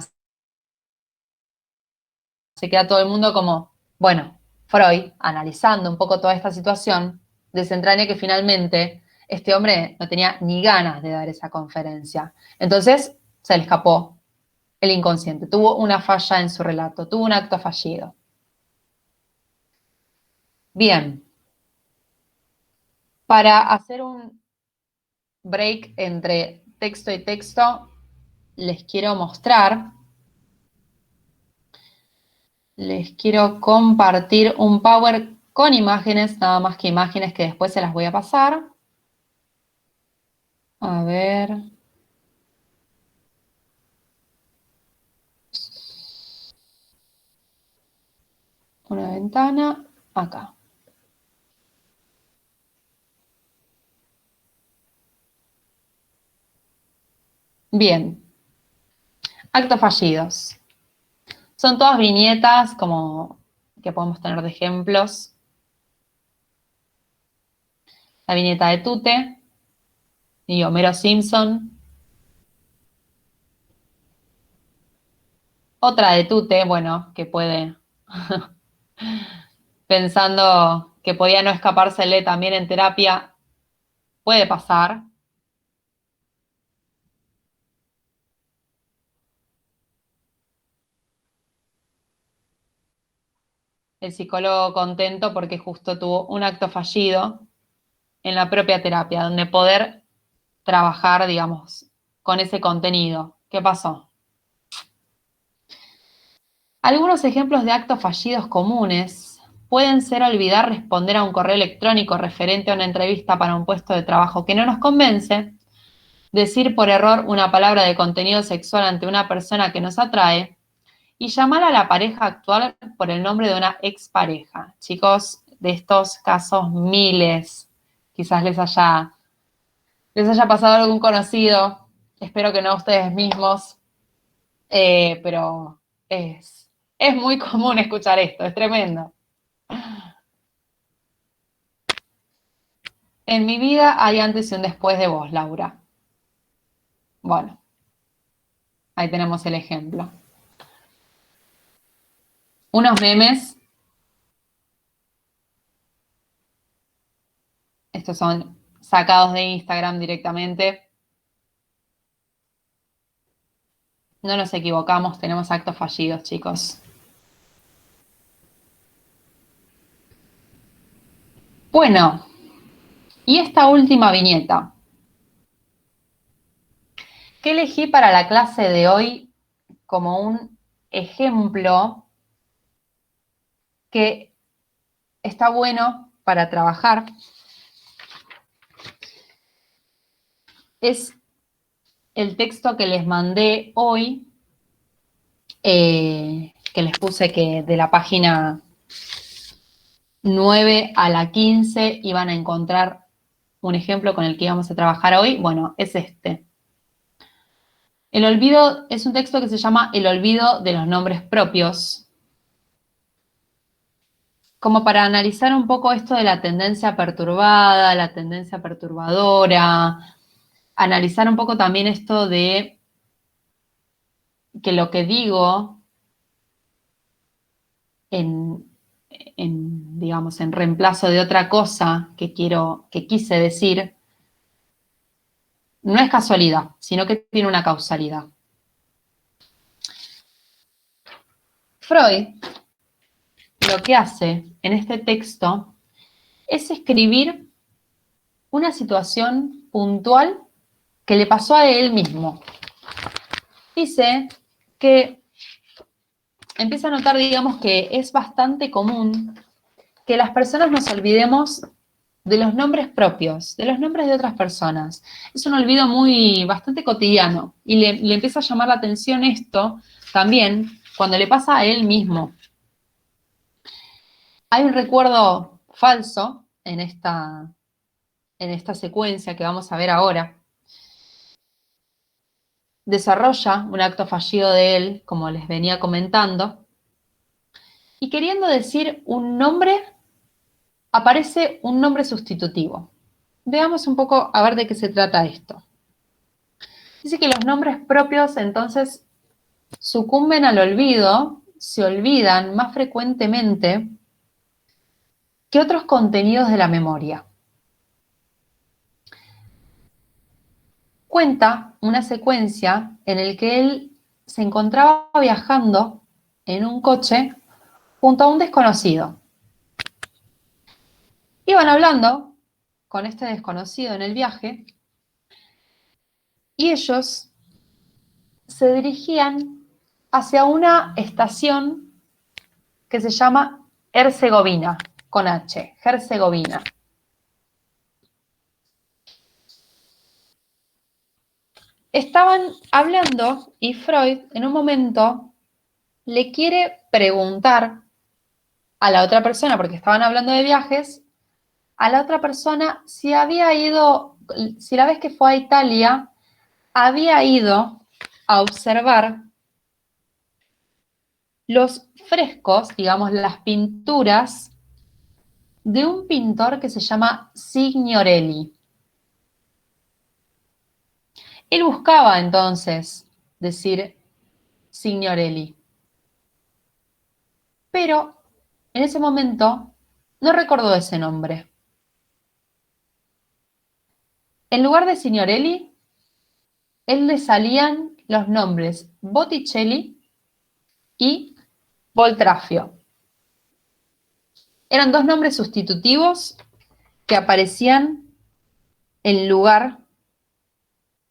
Se queda todo el mundo como, bueno, Freud, analizando un poco toda esta situación, desentraña que finalmente este hombre no tenía ni ganas de dar esa conferencia. Entonces se le escapó el inconsciente, tuvo una falla en su relato, tuvo un acto fallido. Bien. Para hacer un break entre texto y texto, les quiero compartir un Power con imágenes, nada más que imágenes que después se las voy a pasar. A ver. Una ventana, acá. Bien. Actos fallidos. Son todas viñetas como que podemos tener de ejemplos. La viñeta de Tute y Homero Simpson. Otra de Tute, bueno, que puede, pensando que podía no escapársele también en terapia, puede pasar. El psicólogo contento porque justo tuvo un acto fallido en la propia terapia, donde poder trabajar, digamos, con ese contenido. ¿Qué pasó? Algunos ejemplos de actos fallidos comunes pueden ser olvidar responder a un correo electrónico referente a una entrevista para un puesto de trabajo que no nos convence, decir por error una palabra de contenido sexual ante una persona que nos atrae y llamar a la pareja actual por el nombre de una expareja. Chicos, de estos casos miles, quizás les haya pasado algún conocido, espero que no a ustedes mismos, pero es muy común escuchar esto, es tremendo. En mi vida hay antes y un después de vos, Laura. Bueno, ahí tenemos el ejemplo. Unos memes. Estos son sacados de Instagram directamente. No nos equivocamos, tenemos actos fallidos, chicos. Bueno, y esta última viñeta. ¿Qué elegí para la clase de hoy como un ejemplo que está bueno para trabajar? Es el texto que les mandé hoy, que les puse que de la página 9 a la 15 iban a encontrar un ejemplo con el que íbamos a trabajar hoy. Bueno, es este. El olvido es un texto que se llama El olvido de los nombres propios, como para analizar un poco esto de la tendencia perturbada, la tendencia perturbadora, analizar un poco también esto de que lo que digo digamos, en reemplazo de otra cosa que quise decir, no es casualidad, sino que tiene una causalidad. Freud lo que hace en este texto es escribir una situación puntual que le pasó a él mismo. Dice que empieza a notar, digamos, que es bastante común que las personas nos olvidemos de los nombres propios, de los nombres de otras personas. Es un olvido bastante cotidiano y le empieza a llamar la atención esto también cuando le pasa a él mismo. Hay un recuerdo falso en esta secuencia que vamos a ver ahora. Desarrolla un acto fallido de él, como les venía comentando, y queriendo decir un nombre, aparece un nombre sustitutivo. Veamos un poco a ver de qué se trata esto. Dice que los nombres propios entonces sucumben al olvido, se olvidan más frecuentemente que otros contenidos de la memoria. Cuenta una secuencia en la que él se encontraba viajando en un coche junto a un desconocido. Iban hablando con este desconocido en el viaje y ellos se dirigían hacia una estación que se llama Herzegovina, con H, Herzegovina. Estaban hablando y Freud en un momento le quiere preguntar a la otra persona, porque estaban hablando de viajes, a la otra persona si la vez que fue a Italia había ido a observar los frescos, digamos, las pinturas de un pintor que se llama Signorelli. Él buscaba entonces decir Signorelli, pero en ese momento no recordó ese nombre. En lugar de Signorelli, él le salían los nombres Botticelli y Boltraffio. Eran dos nombres sustitutivos que aparecían en lugar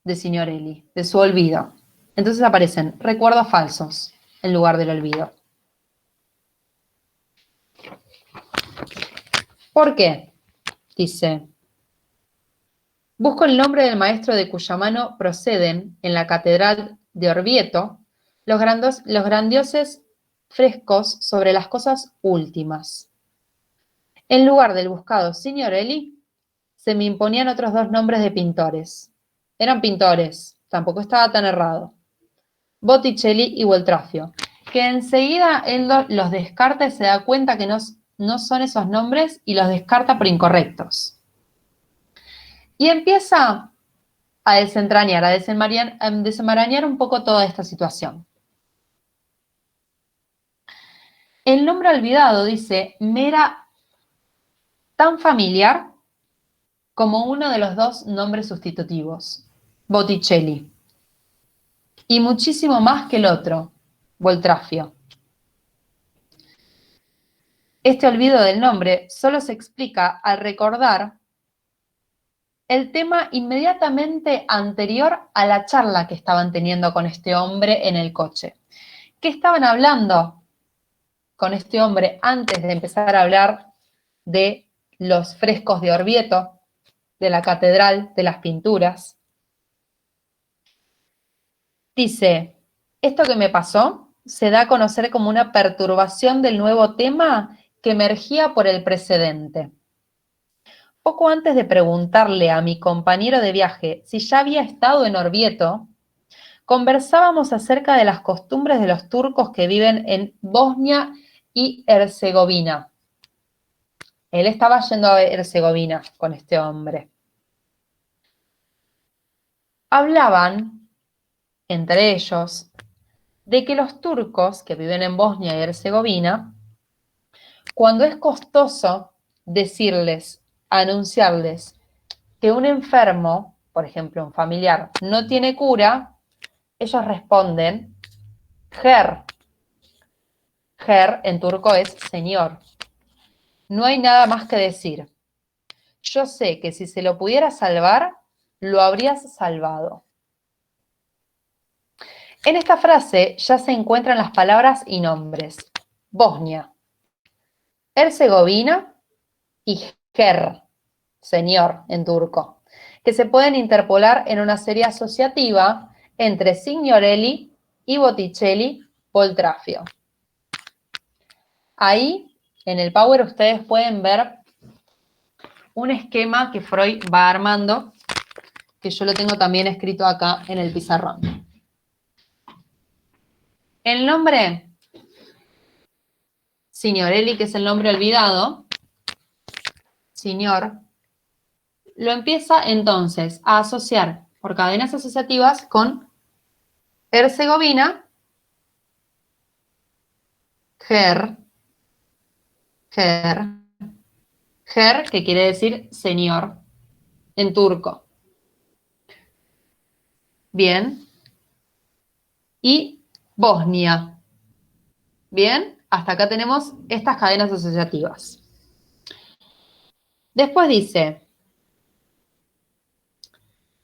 de Signorelli, de su olvido. Entonces aparecen recuerdos falsos en lugar del olvido. ¿Por qué? Dice, busco el nombre del maestro de cuya mano proceden en la catedral de Orvieto los grandiosos frescos sobre las cosas últimas. En lugar del buscado Signorelli, se me imponían otros dos nombres de pintores. Eran pintores, tampoco estaba tan errado. Botticelli y Boltraffio, que enseguida él los descarta y se da cuenta que no son esos nombres y los descarta por incorrectos. Y empieza a desentrañar, a desenmarañar un poco toda esta situación. El nombre olvidado, dice, me era tan familiar como uno de los dos nombres sustitutivos, Botticelli, y muchísimo más que el otro, Boltraffio. Este olvido del nombre solo se explica al recordar el tema inmediatamente anterior a la charla que estaban teniendo con este hombre en el coche. ¿Qué estaban hablando con este hombre antes de empezar a hablar de los frescos de Orvieto, de la catedral, de las pinturas? Dice, esto que me pasó se da a conocer como una perturbación del nuevo tema que emergía por el precedente. Poco antes de preguntarle a mi compañero de viaje si ya había estado en Orvieto, conversábamos acerca de las costumbres de los turcos que viven en Bosnia y Herzegovina. Él estaba yendo a Herzegovina con este hombre. Hablaban, entre ellos, de que los turcos que viven en Bosnia y Herzegovina, cuando es costoso decirles, anunciarles que un enfermo, por ejemplo un familiar, no tiene cura, ellos responden, Her. Her en turco es señor. No hay nada más que decir. Yo sé que si se lo pudiera salvar, lo habrías salvado. En esta frase ya se encuentran las palabras y nombres. Bosnia, Herzegovina y Her, señor en turco, que se pueden interpolar en una serie asociativa entre Signorelli y Botticelli Boltraffio. Ahí, en el Power, ustedes pueden ver un esquema que Freud va armando, que yo lo tengo también escrito acá en el pizarrón. El nombre Signorelli, que es el nombre olvidado, señor, lo empieza entonces a asociar por cadenas asociativas con Herzegovina, Her, que quiere decir señor en turco. Bien. Y Bosnia. Bien, hasta acá tenemos estas cadenas asociativas. Después dice,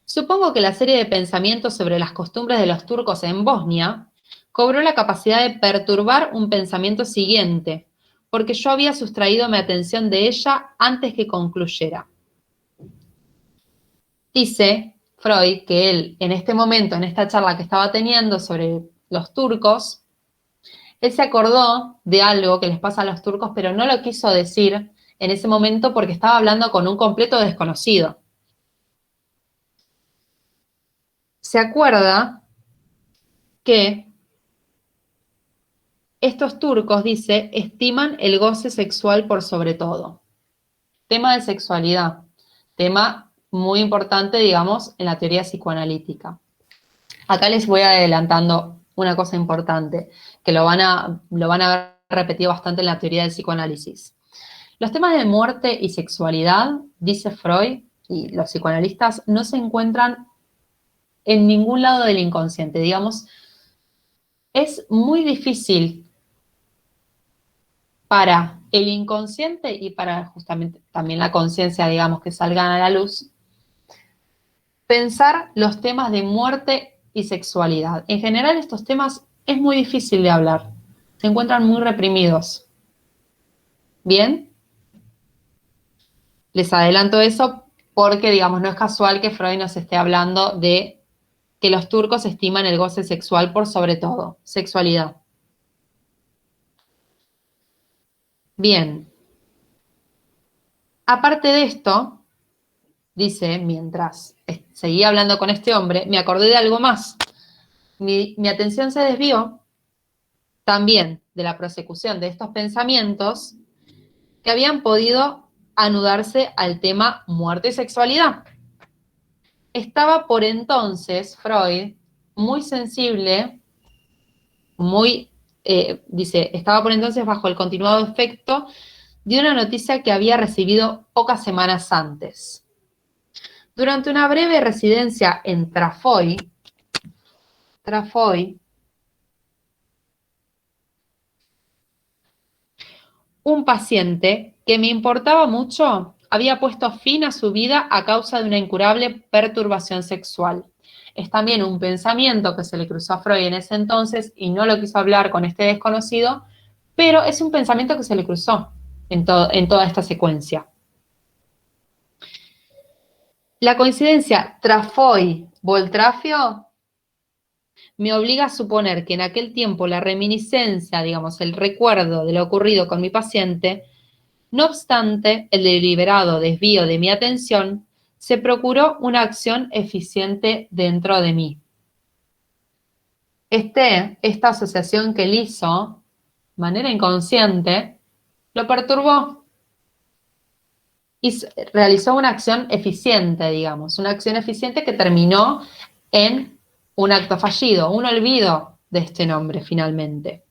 supongo que la serie de pensamientos sobre las costumbres de los turcos en Bosnia cobró la capacidad de perturbar un pensamiento siguiente, porque yo había sustraído mi atención de ella antes que concluyera. Dice Freud que él, en este momento, en esta charla que estaba teniendo sobre los turcos, él se acordó de algo que les pasa a los turcos, pero no lo quiso decir en ese momento porque estaba hablando con un completo desconocido. Se acuerda que estos turcos, dice, estiman el goce sexual por sobre todo. Tema de sexualidad, tema muy importante, digamos, en la teoría psicoanalítica. Acá les voy adelantando una cosa importante, que lo van a ver repetido bastante en la teoría del psicoanálisis. Los temas de muerte y sexualidad, dice Freud, y los psicoanalistas, no se encuentran en ningún lado del inconsciente. Digamos, es muy difícil para el inconsciente y para justamente también la conciencia, digamos, que salgan a la luz, pensar los temas de muerte y sexualidad. En general, estos temas es muy difícil de hablar. Se encuentran muy reprimidos. ¿Bien? Les adelanto eso porque, digamos, no es casual que Freud nos esté hablando de que los turcos estiman el goce sexual por sobre todo, sexualidad. Bien. Aparte de esto, dice, mientras seguía hablando con este hombre, me acordé de algo más. Mi atención se desvió también de la prosecución de estos pensamientos que habían podido anudarse al tema muerte y sexualidad. Estaba por entonces Freud muy sensible, dice, estaba por entonces bajo el continuado efecto de una noticia que había recibido pocas semanas antes. Durante una breve residencia en Trafoy, un paciente que me importaba mucho había puesto fin a su vida a causa de una incurable perturbación sexual. Es también un pensamiento que se le cruzó a Freud en ese entonces y no lo quiso hablar con este desconocido, pero es un pensamiento que se le cruzó en toda esta secuencia. La coincidencia Trafoy-Boltrafio me obliga a suponer que en aquel tiempo la reminiscencia, digamos, el recuerdo de lo ocurrido con mi paciente, no obstante el deliberado desvío de mi atención, se procuró una acción eficiente dentro de mí. Esta asociación que él hizo, de manera inconsciente, lo perturbó y realizó una acción eficiente, digamos, una acción eficiente que terminó en un acto fallido, un olvido de este nombre finalmente.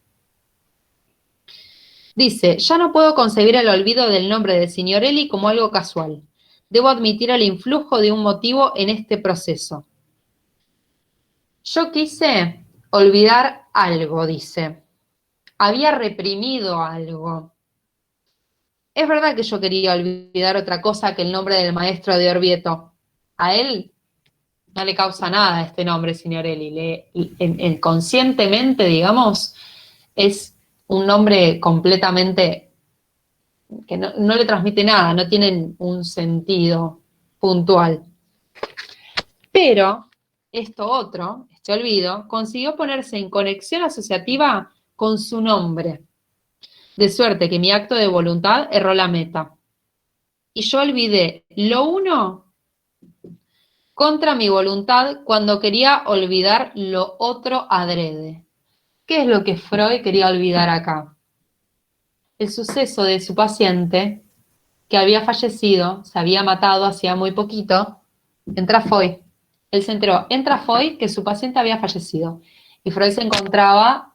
Dice, ya no puedo concebir el olvido del nombre de Signorelli como algo casual. Debo admitir el influjo de un motivo en este proceso. Yo quise olvidar algo, dice. Había reprimido algo. Es verdad que yo quería olvidar otra cosa que el nombre del maestro de Orvieto. A él no le causa nada este nombre, Signorelli. Conscientemente, digamos, es un nombre completamente que no le transmite nada, no tienen un sentido puntual. Pero este olvido, consiguió ponerse en conexión asociativa con su nombre, de suerte que mi acto de voluntad erró la meta. Y yo olvidé lo uno contra mi voluntad cuando quería olvidar lo otro adrede. ¿Qué es lo que Freud quería olvidar acá? El suceso de su paciente que había fallecido, se había matado hacía muy poquito, en Trafoy. Él se enteró en Trafoy que su paciente había fallecido. Y Freud se encontraba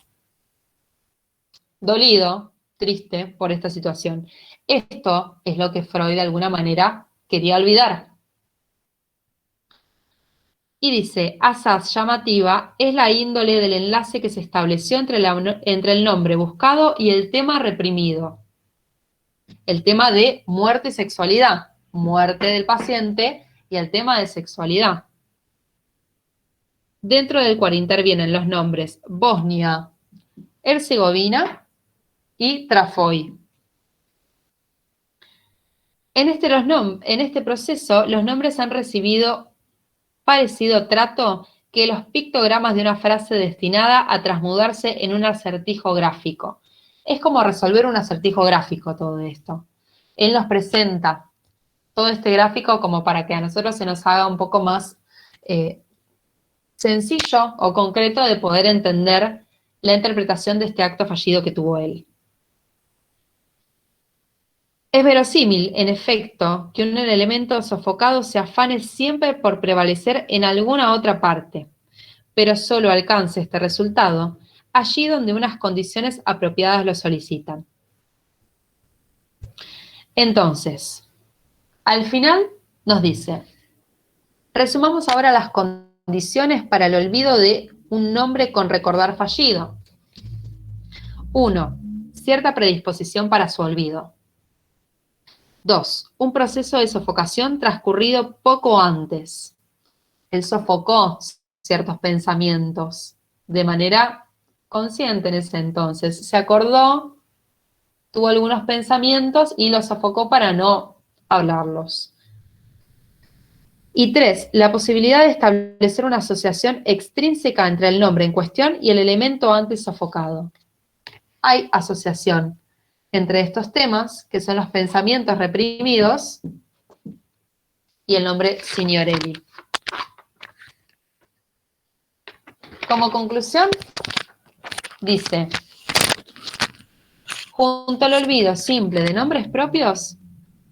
dolido, triste por esta situación. Esto es lo que Freud de alguna manera quería olvidar. Y dice, asaz llamativa es la índole del enlace que se estableció entre el nombre buscado y el tema reprimido. El tema de muerte y sexualidad, muerte del paciente y el tema de sexualidad, dentro del cual intervienen los nombres Bosnia, Herzegovina y Trafoy. En este proceso, los nombres han recibido parecido trato que los pictogramas de una frase destinada a transmudarse en un acertijo gráfico. Es como resolver un acertijo gráfico todo esto. Él nos presenta todo este gráfico como para que a nosotros se nos haga un poco más sencillo o concreto de poder entender la interpretación de este acto fallido que tuvo él. Es verosímil, en efecto, que un elemento sofocado se afane siempre por prevalecer en alguna otra parte, pero solo alcance este resultado allí donde unas condiciones apropiadas lo solicitan. Entonces, al final nos dice, resumamos ahora las condiciones para el olvido de un nombre con recordar fallido. 1. Cierta predisposición para su olvido. 2. Un proceso de sofocación transcurrido poco antes. Él sofocó ciertos pensamientos de manera consciente en ese entonces. Se acordó, tuvo algunos pensamientos y los sofocó para no hablarlos. Y 3, la posibilidad de establecer una asociación extrínseca entre el nombre en cuestión y el elemento antes sofocado. Hay asociación entre estos temas, que son los pensamientos reprimidos, y el nombre Signorelli. Como conclusión, dice, junto al olvido simple de nombres propios,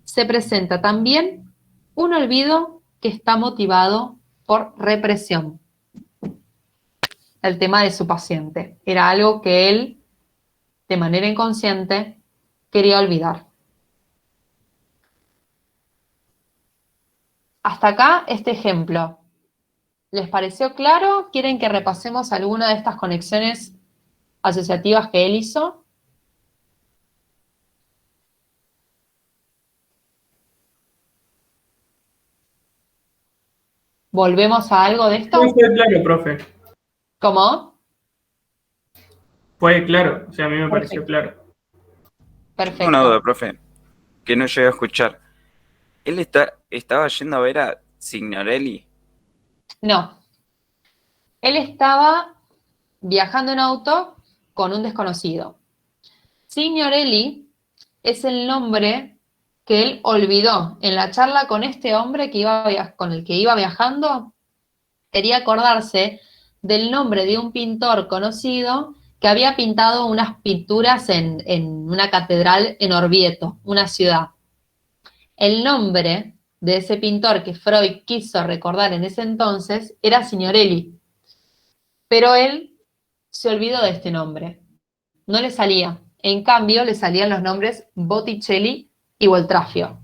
se presenta también un olvido que está motivado por represión. El tema de su paciente. Era algo que él, de manera inconsciente, quería olvidar. Hasta acá este ejemplo. ¿Les pareció claro? ¿Quieren que repasemos alguna de estas conexiones asociativas que él hizo? ¿Volvemos a algo de esto? No, fue claro, profe. ¿Cómo? Fue claro, o sea, a mí me pareció claro. Perfecto. Una duda, profe, que no llegué a escuchar. ¿Él estaba yendo a ver a Signorelli? No. Él estaba viajando en auto con un desconocido. Signorelli es el nombre que él olvidó en la charla con este hombre con el que iba viajando. Quería acordarse del nombre de un pintor conocido que había pintado unas pinturas en una catedral en Orvieto, una ciudad. El nombre de ese pintor que Freud quiso recordar en ese entonces era Signorelli, pero él se olvidó de este nombre. No le salía. En cambio, le salían los nombres Botticelli y Boltraffio.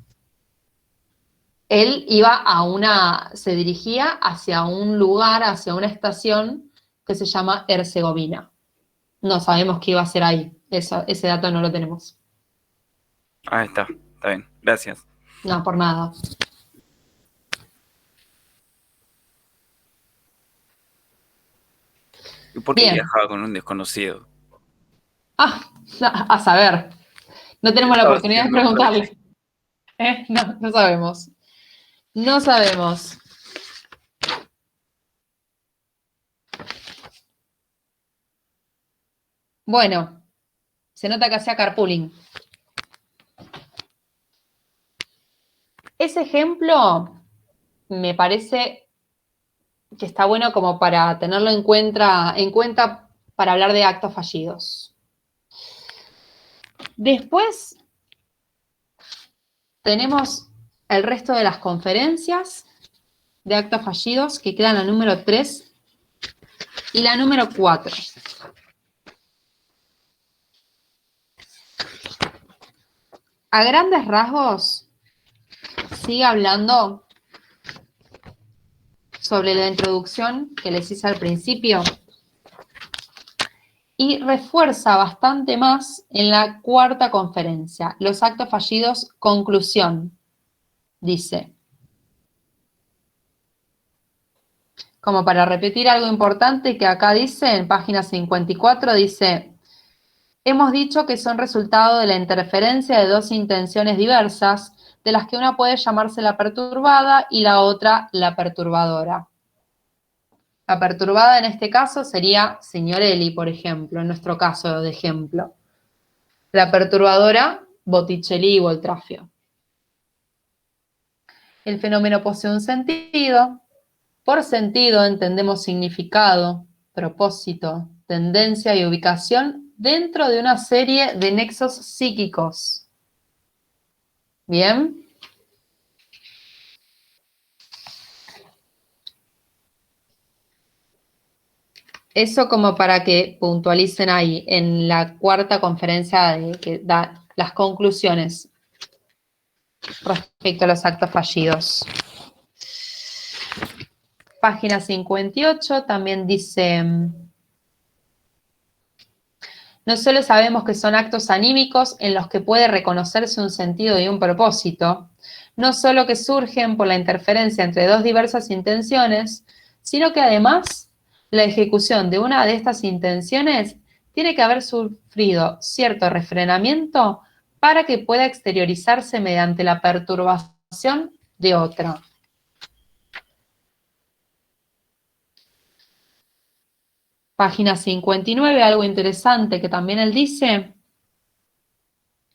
Él se dirigía hacia un lugar, hacia una estación que se llama Herzegovina. No sabemos qué iba a hacer ahí. Ese dato no lo tenemos. Ah, está bien, gracias. No, por nada. ¿Y por qué Bien. viajaba con un desconocido? A saber. No tenemos la oportunidad de preguntarle. No sabemos. No sabemos. Bueno, se nota que hacía carpooling. Ese ejemplo me parece que está bueno como para tenerlo en cuenta para hablar de actos fallidos. Después tenemos el resto de las conferencias de actos fallidos que quedan la número 3 y la número 4. A grandes rasgos, sigue hablando sobre la introducción que les hice al principio y refuerza bastante más en la 4ª conferencia, los actos fallidos, conclusión. Dice, como para repetir algo importante que acá dice, en página 54, dice, hemos dicho que son resultado de la interferencia de dos intenciones diversas, de las que una puede llamarse la perturbada y la otra la perturbadora. La perturbada en este caso sería Signorelli, por ejemplo, en nuestro caso de ejemplo. La perturbadora, Botticelli y Boltraffio. El fenómeno posee un sentido. Por sentido entendemos significado, propósito, tendencia y ubicación dentro de una serie de nexos psíquicos. ¿Bien? Eso como para que puntualicen ahí, en la 4ª conferencia que da las conclusiones respecto a los actos fallidos. Página 58 también dice, no solo sabemos que son actos anímicos en los que puede reconocerse un sentido y un propósito, no solo que surgen por la interferencia entre dos diversas intenciones, sino que además la ejecución de una de estas intenciones tiene que haber sufrido cierto refrenamiento para que pueda exteriorizarse mediante la perturbación de otra. Página 59, algo interesante que también él dice,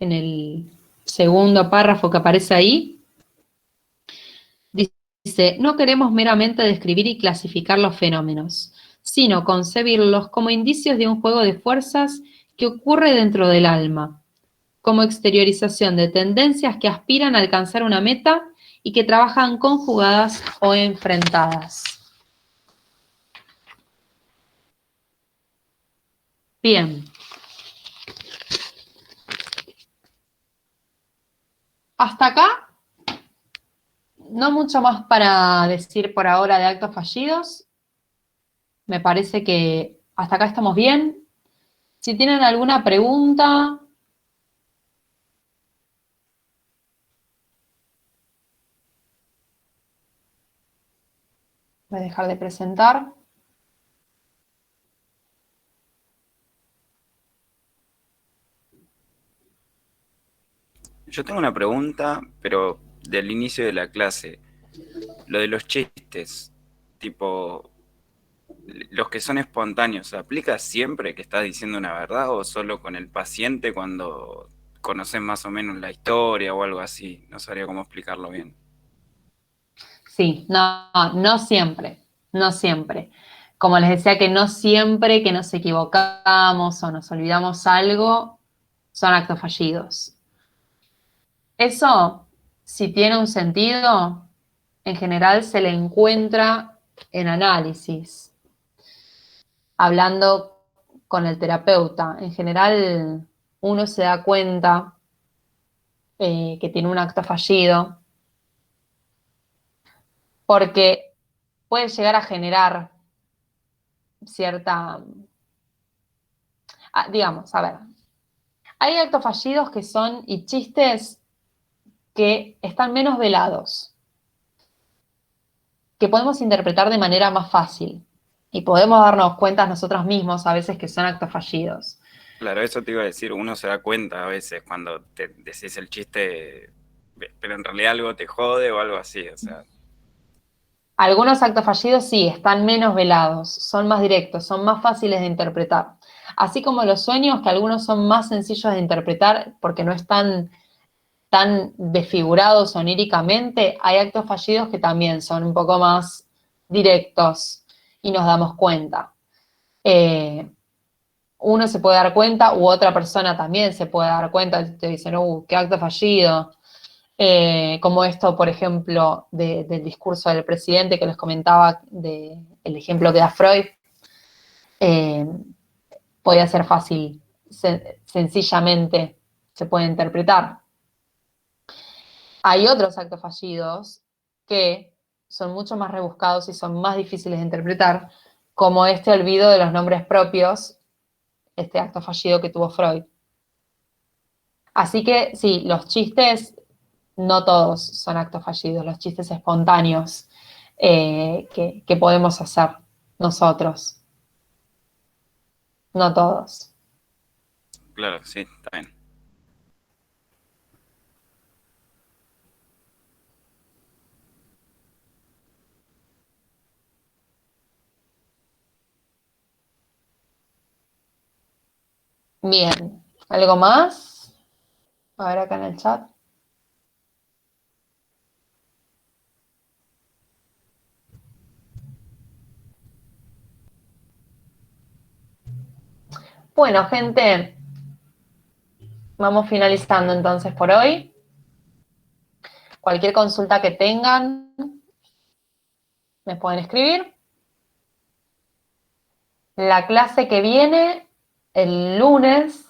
en el segundo párrafo que aparece ahí, dice, no queremos meramente describir y clasificar los fenómenos, sino concebirlos como indicios de un juego de fuerzas que ocurre dentro del alma, como exteriorización de tendencias que aspiran a alcanzar una meta y que trabajan conjugadas o enfrentadas. Bien. Hasta acá, no mucho más para decir por ahora de actos fallidos. Me parece que hasta acá estamos bien. Si tienen alguna pregunta, voy a dejar de presentar. Yo tengo una pregunta, pero del inicio de la clase. Lo de los chistes, tipo, los que son espontáneos, ¿se aplica siempre que estás diciendo una verdad o solo con el paciente cuando conoces más o menos la historia o algo así? No sabría cómo explicarlo bien. Sí, no siempre, no siempre. Como les decía que no siempre que nos equivocamos o nos olvidamos algo, son actos fallidos. Eso, si tiene un sentido, en general se le encuentra en análisis, hablando con el terapeuta. En general, uno se da cuenta que tiene un acto fallido, porque puede llegar a generar cierta, digamos, a ver, hay actos fallidos que son, y chistes que están menos velados, que podemos interpretar de manera más fácil, y podemos darnos cuenta nosotros mismos a veces que son actos fallidos. Claro, eso te iba a decir, uno se da cuenta a veces cuando te decís el chiste, pero en realidad algo te jode o algo así, o sea. Algunos actos fallidos sí, están menos velados, son más directos, son más fáciles de interpretar. Así como los sueños, que algunos son más sencillos de interpretar porque no están tan desfigurados oníricamente, hay actos fallidos que también son un poco más directos y nos damos cuenta. Uno se puede dar cuenta u otra persona también se puede dar cuenta, te dicen, qué acto fallido. Como esto, por ejemplo, del discurso del presidente que les comentaba, el ejemplo que da Freud, podía ser fácil, sencillamente se puede interpretar. Hay otros actos fallidos que son mucho más rebuscados y son más difíciles de interpretar, como este olvido de los nombres propios, este acto fallido que tuvo Freud. Así que sí, los chistes, no todos son actos fallidos, los chistes espontáneos que podemos hacer nosotros. No todos. Claro, sí, está bien. Bien, ¿algo más? A ver acá en el chat. Bueno, gente, vamos finalizando entonces por hoy. Cualquier consulta que tengan, me pueden escribir. La clase que viene, el lunes,